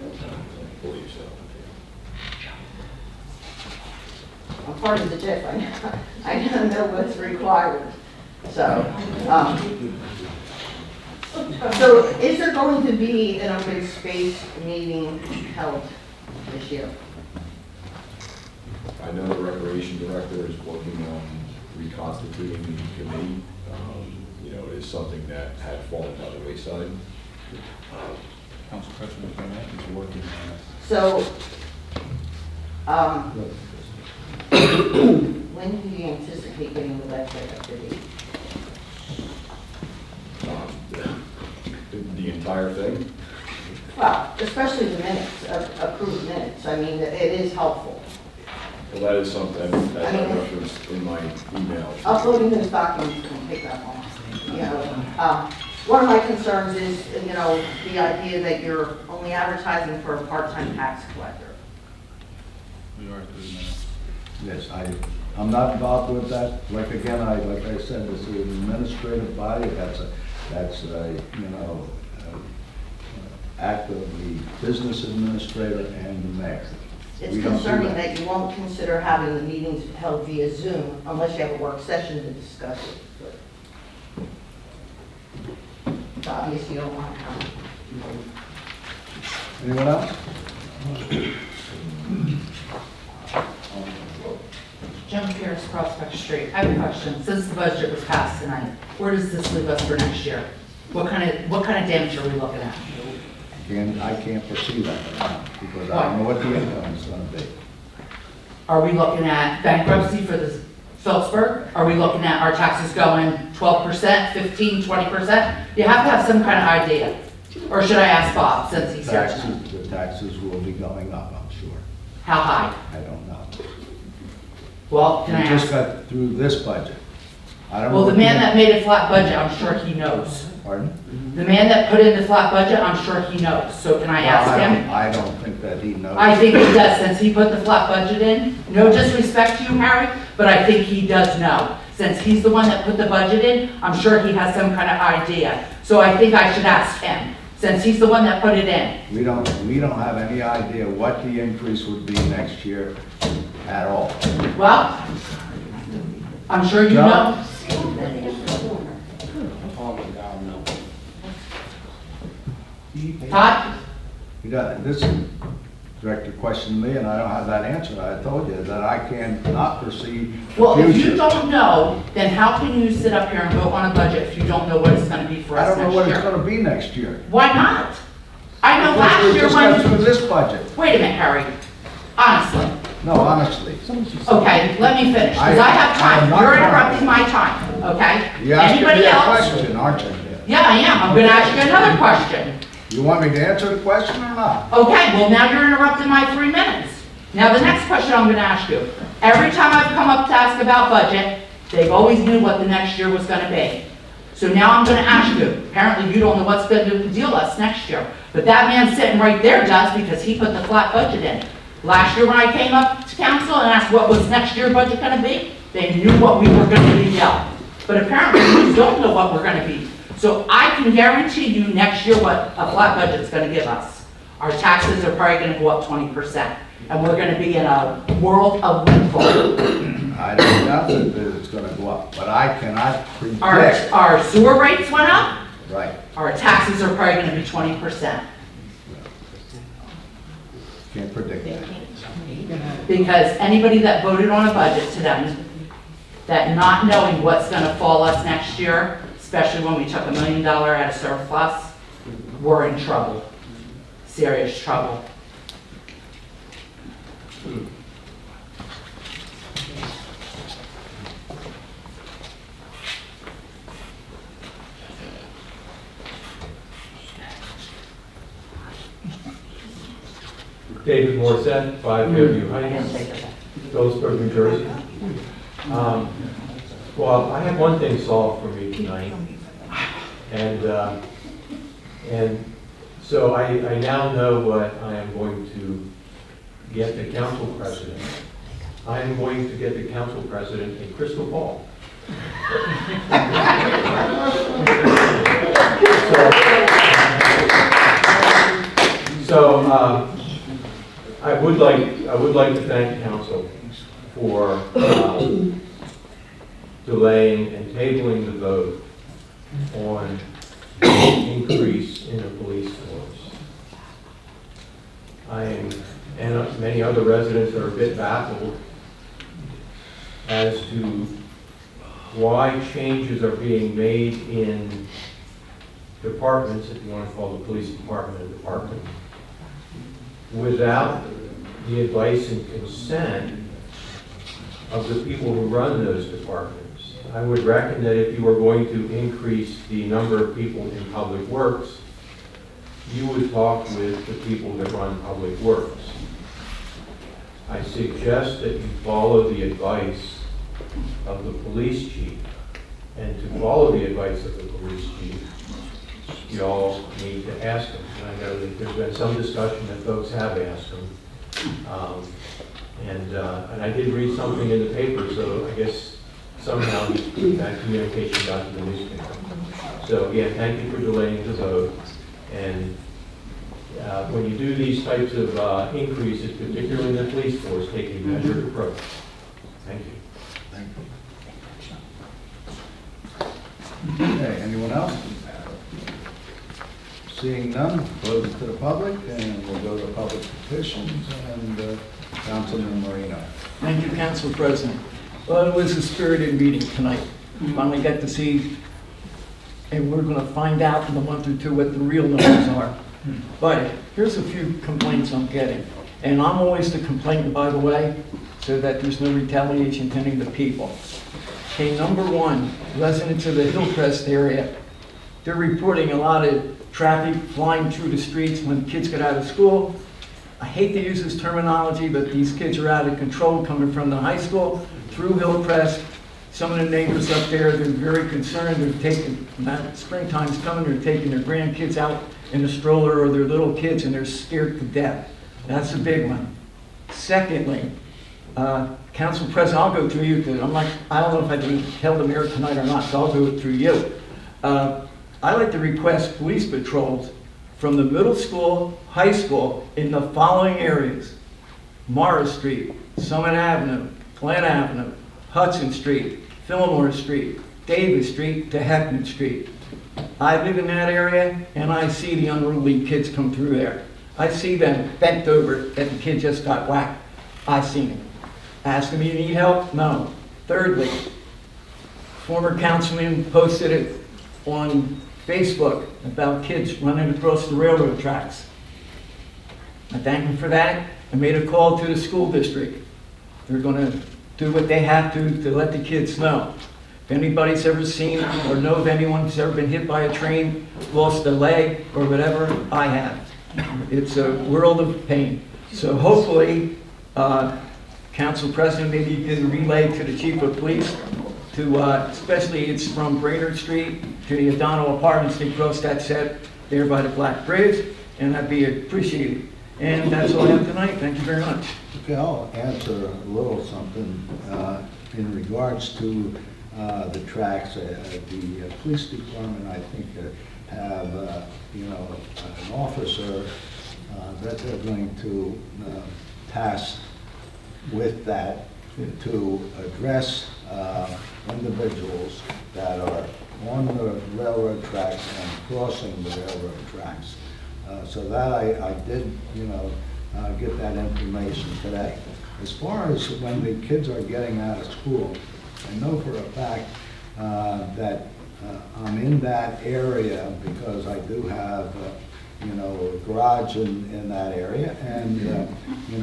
I believe so. I'm part of the JIF, I know what's required. So, so is there going to be an open space meeting held this year? I know the recreation director is working on reconstituting the committee. You know, it is something that had fallen by the wayside. Council President Burnett is working on it. So, when do you anticipate getting the website up to date? The entire thing. Well, especially the minutes, approved minutes, I mean, it is helpful. Well, that is something, as I referenced in my email. Uploading those documents can take that long. You know, one of my concerns is, you know, the idea that you're only advertising for a part-time tax collector. We are 3 minutes. Yes, I'm not involved with that. Like I said, this is an administrative body. That's a you know, act of the business administrator and the mayor. It's We don't do concerning that you won't consider having the meetings held via Zoom unless you have a work session to discuss it. But obviously, you don't want to have. Anyone else? Jim Pierce, Prospect Street. I have a question. Since the budget was passed tonight, where does this leave us for next year? What kind of damage are we looking at? And I can't foresee that right now because I don't know what the income is going to be. Are we looking at bankruptcy for the Phillipsburg? Are we looking at our taxes going 12%, 15, 20%? You have to have some kind of idea. Or should I ask Bob, since he's here tonight? The taxes will be going up, I'm sure. How high? I don't know. Well, can I We just ask? got through this budget. I don't know. Well, the what man that made a flat budget, I'm sure he knows. Pardon? The man that put in the flat budget, I'm sure he knows. So can I ask him? I don't think that he knows. I think he does, since he put the flat budget in. No disrespect to you, Harry, but I think he does know. Since he's the one that put the budget in, I'm sure he has some kind of idea. So I think I should ask him, since he's the one that put it in. We don't have any idea what the increase would be next year at all. Well, I'm sure you know. Todd? This director questioned me and I don't have that answer. I told you that I cannot foresee the Well, if you future. don't know, then how can you sit up here and vote on a budget if you don't know what it's gonna be for I us don't know next what it's year? going to be next year. Why not? I know Because last we year just got through when, this budget. wait a minute, Harry, honestly. No, honestly. Okay, let me finish, because I have I am time. not You're trying. interrupting my time, okay? You're asking Anybody me a else? question, aren't you? Yeah, I am. I'm gonna ask you another question. You want me to answer the question or not? Okay, well, now you're interrupting my 3 minutes. Now, the next question I'm gonna ask you. Every time I've come up to ask about budget, they've always knew what the next year was gonna be. So now I'm gonna ask you, apparently you don't know what's gonna deal us next year, but that man sitting right there does because he put the flat budget in. Last year when I came up to council and asked what was next year's budget gonna be, they knew what we were gonna be yelling. But apparently you don't know what we're gonna be. So I can guarantee you next year what a flat budget is gonna give us. Our taxes are probably gonna go up 20%, and we're gonna be in a world of windfall. I don't doubt that it's gonna go up, but I cannot predict. Our sewer rates went up, Right, our taxes are probably gonna be 20%. can't predict that. Because anybody that voted on a budget to them, that not knowing what's gonna fall us next year, especially when we took $1 million out of surplus, we're in trouble, serious trouble. David Morissette, 5 Fairview Heights, Phillipsburg, New Jersey. Well, I have one thing solved for me tonight, and so I now know what I am going to get the council president. I am going to get the council president a crystal ball. So I would like to thank council for delaying and tabling the vote on increase in the police force. I am, and many other residents are a bit baffled as to why changes are being made in departments, if you want to call the police department a department, without the advice and consent of the people who run those departments. I would reckon that if you were going to increase the number of people in public works, you would talk with the people that run public works. I suggest that you follow the advice of the police chief, and to follow the advice of the police chief, you all need to ask him. And I know that there's been some discussion that folks have asked him. And I did read something in the paper, so I guess somehow that communication got to the newspaper. So again, thank you for delaying the vote. And when you do these types of increases, particularly in the police force, take a measured approach. Thank you. Thank you. Okay, anyone else? Seeing none, close it to the public, and we'll go to public petitions, and Councilman Marino. Thank you, Council President. Well, it was a spirited meeting tonight. We finally got to see, and we're going to find out in a month or two what the real numbers are. But here's a few complaints I'm getting. And I'm always the complainant, by the way, so that there's no retaliation pending the people. Okay, number one, residents of the Hillcrest area, they're reporting a lot of traffic flying through the streets when kids get out of school. I hate to use this terminology, but these kids are out of control coming from the high school through Hillcrest. Some of the neighbors up there, they're very concerned. They're taking, now springtime's coming, they're taking their grandkids out in a stroller or their little kids, and they're scared to death. That's a big one. Secondly, Council President, I'll go through you, because I don't know if I can tell the mayor tonight or not, so I'll go through you. I'd like to request police patrols from the middle school, high school, in the following areas: Morris Street, Summit Avenue, Glen Avenue, Hudson Street, Fillmore Street, Davis Street to Heckman Street. I live in that area, and I see the unruly kids come through there. I see them bent over that the kid just got whacked. I seen him. Ask them, you need help? No. Thirdly, former councilman posted it on Facebook about kids running across the railroad tracks. I thank them for that. I made a call to the school district. They're going to do what they have to let the kids know. If anybody's ever seen or know of anyone who's ever been hit by a train, lost a leg or whatever, I have. It's a world of pain. So hopefully, Council President, maybe you can relay to the Chief of Police to, especially it's from Brainerd Street to the O'Donnell Apartments, they cross that set there by the Black Bridge, and that'd be appreciated. And that's all I have tonight. Thank you very much. Okay, I'll answer a little something in regards to the tracks. The police department, I think, have an officer that they're going to task with that to address individuals that are on the railroad tracks and crossing the railroad tracks. So that I did, get that information today. As far as when the kids are getting out of school, I know for a fact that I'm in that area because I do have, a garage in that area, and,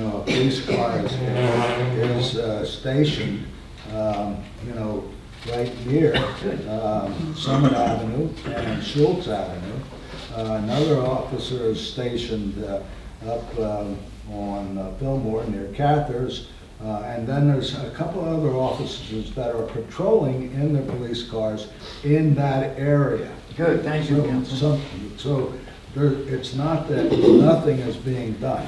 a police car is stationed, right near Summit Avenue and Schultz Avenue. Another officer is stationed up on Fillmore near Cathers. And then there's a couple other officers that are patrolling in their police cars in that area. Good, thank you, Councilman. So it's not that nothing is being done.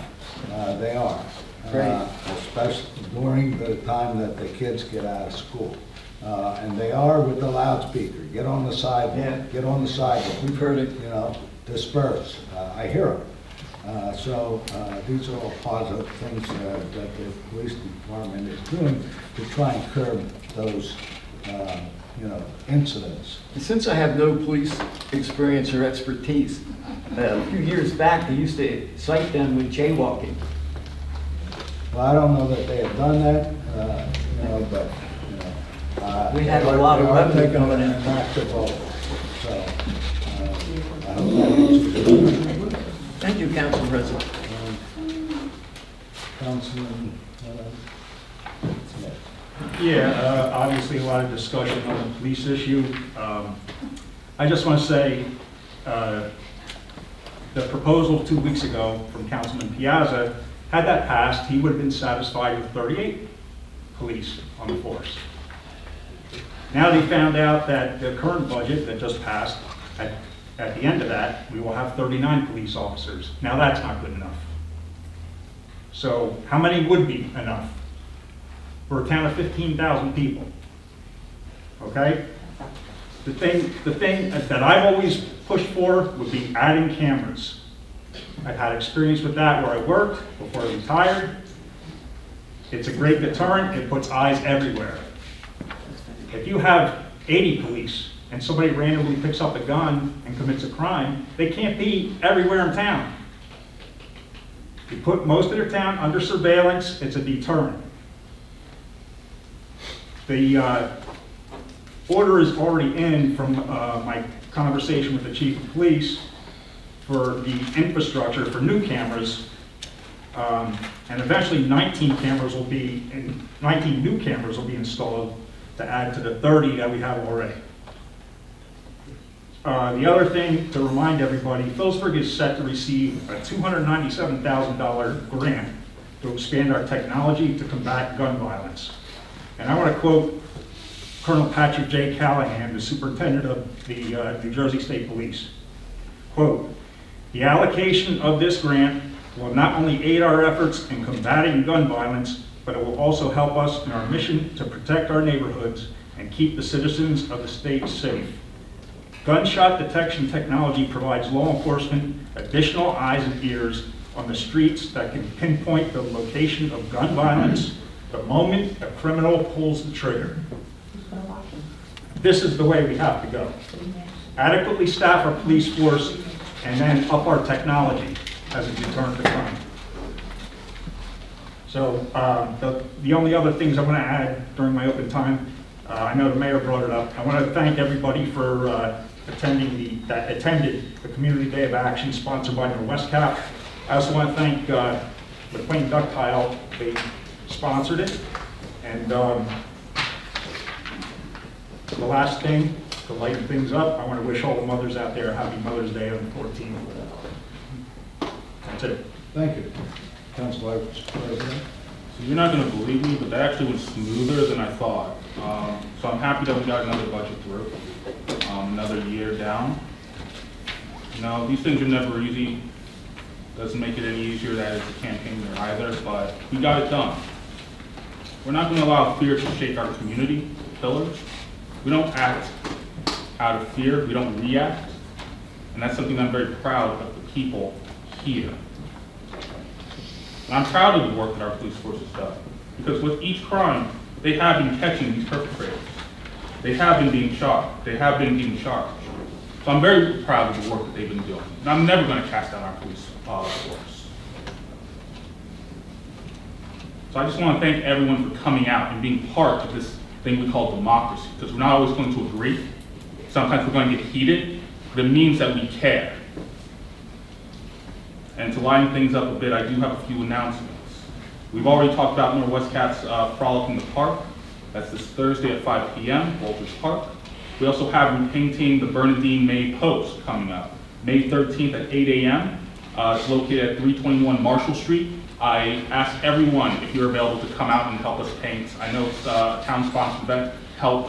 They are. Great. Especially during the time that the kids get out of school. And they are with the loudspeaker. Get on the sidewalk. Yeah. Get on the sidewalk. We've heard it. Disperse. I hear them. So these are all positive things that the police department is doing to try and curb those, incidents. Since I have no police experience or expertise, a few years back, they used to cite them with jaywalking. Well, I don't know that they have done that, but, We had a lot of they are revenue taking coming in. an active role. So, I hope that answers your question. Thank you, Council President. Councilman Smith. Yeah, obviously a lot of discussion on the police issue. I just want to say the proposal 2 weeks ago from Councilman Piazza, had that passed, he would have been satisfied with 38 police on the force. Now they found out that the current budget that just passed, at the end of that, we will have 39 police officers. Now that's not good enough. So how many would be enough? We're a town of 15,000 people. Okay? The thing that I've always pushed for would be adding cameras. I've had experience with that where I worked before I retired. It's a great deterrent. It puts eyes everywhere. If you have 80 police and somebody randomly picks up a gun and commits a crime, they can't be everywhere in town. You put most of their town under surveillance, it's a deterrent. The order is already in from my conversation with the chief of police for the infrastructure for new cameras, and eventually 19 new cameras will be installed to add to the 30 that we have already. The other thing to remind everybody, Phillipsburg is set to receive a $297,000 grant to expand our technology to combat gun violence. And I want to quote Colonel Patrick J. Callahan, the superintendent of the New Jersey State Police. Quote, "The allocation of this grant will not only aid our efforts in combating gun violence, but it will also help us in our mission to protect our neighborhoods and keep the citizens of the state safe. Gunshot detection technology provides law enforcement additional eyes and ears on the streets that can pinpoint the location of gun violence the moment a criminal pulls the trigger." This is the way we have to go. Adequately staff our police force and then up our technology as a deterrent to crime. So the only other things I want to add during my open time, I know the mayor brought it up. I want to thank everybody for attended the Community Day of Action sponsored by Norwest-Cap. I also want to thank McQueen Ductile. They sponsored it. And the last thing, to lighten things up, I want to wish all the mothers out there a happy Mother's Day on the 14th. That's it. Thank you. Council Vice President. So you're not going to believe me, but that actually went smoother than I thought. So I'm happy that we got another budget through, another year down. These things are never easy. Doesn't make it any easier that it's a campaign there either, but we got it done. We're not going to allow fear to shake our community pillars. We don't act out of fear, we don't react. And that's something I'm very proud of the people here. And I'm proud of the work that our police force has done. because with each crime, they have been catching these perpetrators. They have been being charged. They have been being charged. So I'm very proud of the work that they've been doing. And I'm never going to cast down our police force. So I just want to thank everyone for coming out and being part of this thing we call democracy, because we're not always going to agree. Sometimes we're going to get heated, but it means that we care. And to line things up a bit, I do have a few announcements. We've already talked about Northwest Cats Frolic in the Park. That's this Thursday at 5 p.m., Walters Park. We also have repainting the Bernadine May Post coming up, May 13th at 8 a.m. It's located at 321 Marshall Street. I ask everyone if you're available to come out and help us paint. I know it's a town-sponsored event, help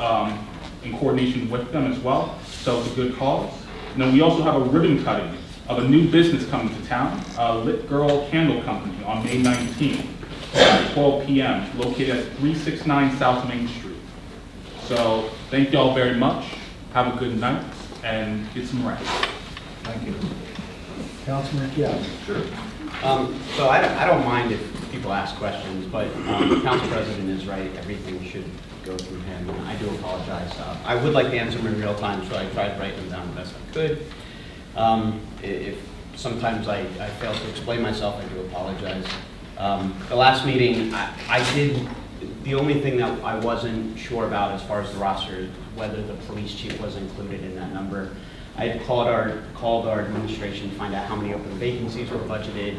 in coordination with them as well, so it's a good cause. And then we also have a ribbon cutting of a new business coming to town, Lit Girl Candle Company, on May 19th at 12 p.m., located at 369 South Main Street. So thank you all very much. Have a good night and get some rest. Thank you. Councilman Piazza. Sure. So I don't mind if people ask questions, but the council president is right. Everything should go through him. And I do apologize. I would like to answer them in real time, so I tried to write them down the best I could. If sometimes I fail to explain myself, I do apologize. The last meeting, I did, the only thing that I wasn't sure about as far as the roster is whether the police chief was included in that number. I had called our administration to find out how many open vacancies were budgeted,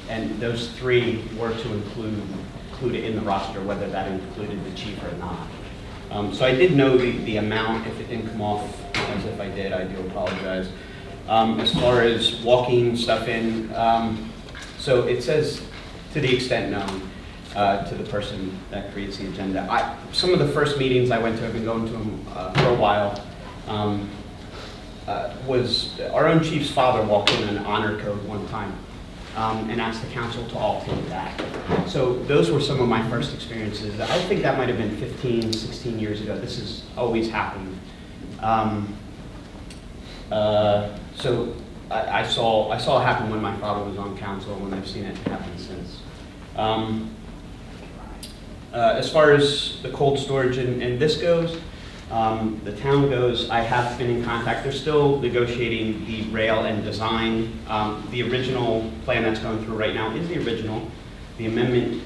and those three were to include it in the roster, whether that included the chief or not. So I did know the amount. If it didn't come off as if I did, I do apologize. As far as walking stuff in, so it says, to the extent known, to the person that creates the agenda. Some of the first meetings I went to, I've been going to them for a while, was our own chief's father walked in an honor code one time and asked the council to all take that. So those were some of my first experiences. I think that might have been 15, 16 years ago. This has always happened. So I saw it happen when my father was on council, and I've seen it happen since. As far as the cold storage and this goes, the town goes, I have been in contact. They're still negotiating the rail and design. The original plan that's going through right now is the original. The amendment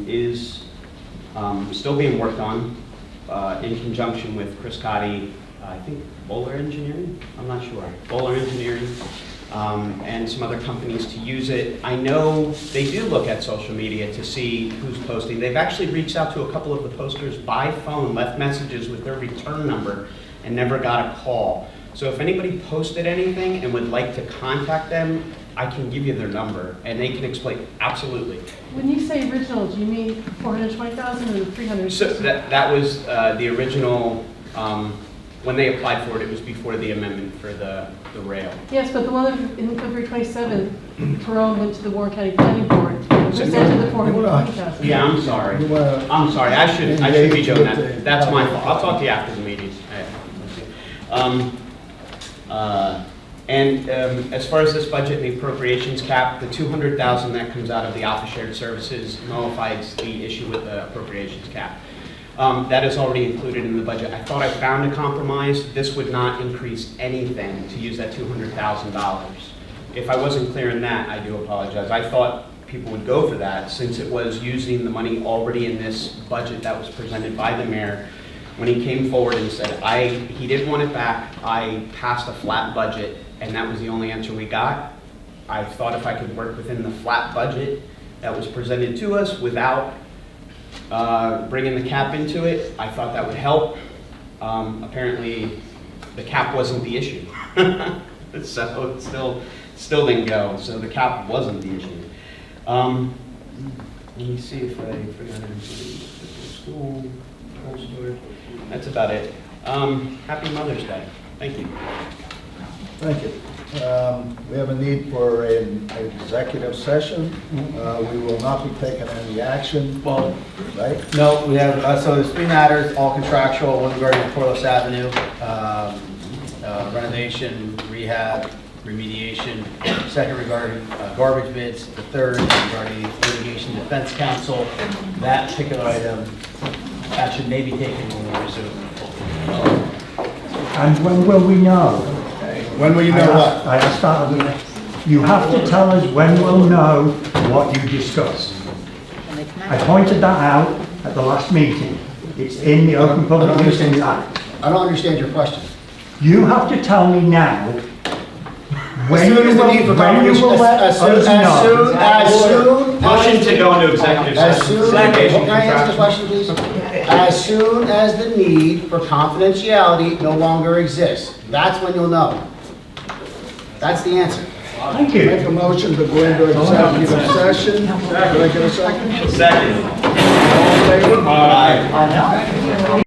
is still being worked on in conjunction with Chris Cotty, I think Bowler Engineering, I'm not sure, Bowler Engineering, and some other companies to use it. I know they do look at social media to see who's posting. They've actually reached out to a couple of the posters by phone, left messages with their return number, and never got a call. So if anybody posted anything and would like to contact them, I can give you their number, and they can explain, absolutely. When you say original, do you mean 420,000 or the 300? So that was the original, when they applied for it, it was before the amendment for the rail. Yes, but the one in February 27th, Perone went to the Warren County Planning Board and presented the 420,000. Yeah, I'm sorry. I'm sorry. I should be doing that. That's my fault. I'll talk to you after the meeting. As far as this budget and the appropriations cap, the 200,000 that comes out of the office shared services nullifies the issue with the appropriations cap. That is already included in the budget. I thought I found a compromise. This would not increase anything to use that $200,000. If I wasn't clear in that, I do apologize. I thought people would go for that since it was using the money already in this budget that was presented by the mayor. When he came forward and said he didn't want it back, I passed a flat budget, and that was the only answer we got. I thought if I could work within the flat budget that was presented to us without bringing the cap into it, I thought that would help. Apparently, the cap wasn't the issue. So it still didn't go, so the cap wasn't the issue. Let me see if I forgot anything. School, cold storage. That's about it. Happy Mother's Day. Thank you. Thank you. We have a need for an executive session. We will not be taking any action. Well, right? No, we have, so there's 3 matters, all contractual, one regarding Corliss Avenue, renovation, rehab, remediation, second regarding garbage bids, the third regarding litigation defense counsel. That particular item, action may be taken when we resume. And when will we know? When will you know what? I asked that of you. You have to tell us when we'll know what you discussed. I pointed that out at the last meeting. It's in the Open Public Meetings Act. I don't understand your question. You have to tell me now when you As soon as the need for will let us know. Motion to go into executive session. Can I answer the question, please? As soon as the need for confidentiality no longer exists, that's when you'll know. That's the answer. Thank you. Make a motion to go into executive session. Can I get a second? Second. All in favor? Aye.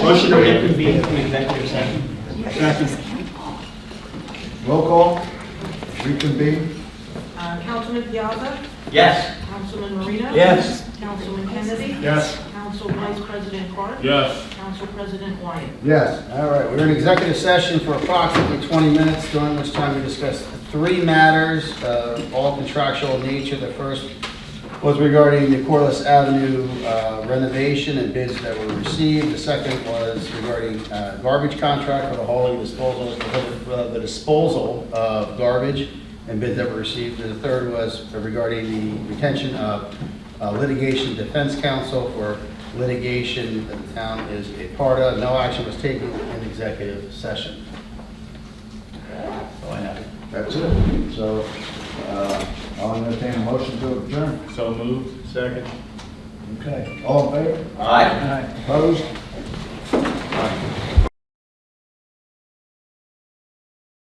Motion to reconvene from executive session. Roll call. Reconvene. Councilman Piazza? Yes. Councilman Marino? Yes. Councilman Kennedy? Yes. Council Vice President Clark? Yes. Council President Wyatt? Yes. All right, we're in executive session for approximately 20 minutes, during which time we discussed 3 matters, all contractual in nature. The first was regarding the Corliss Avenue renovation and bids that were received. The second was regarding garbage contract for the hauling disposal, the disposal of garbage and bids that were received. And the third was regarding the retention of litigation defense counsel for litigation that the town is a part of. No action was taken in executive session. That's all I have. That's it. So, I'll entertain a motion to adjourn. So moved. Second. Okay. All in favor? Aye. Opposed?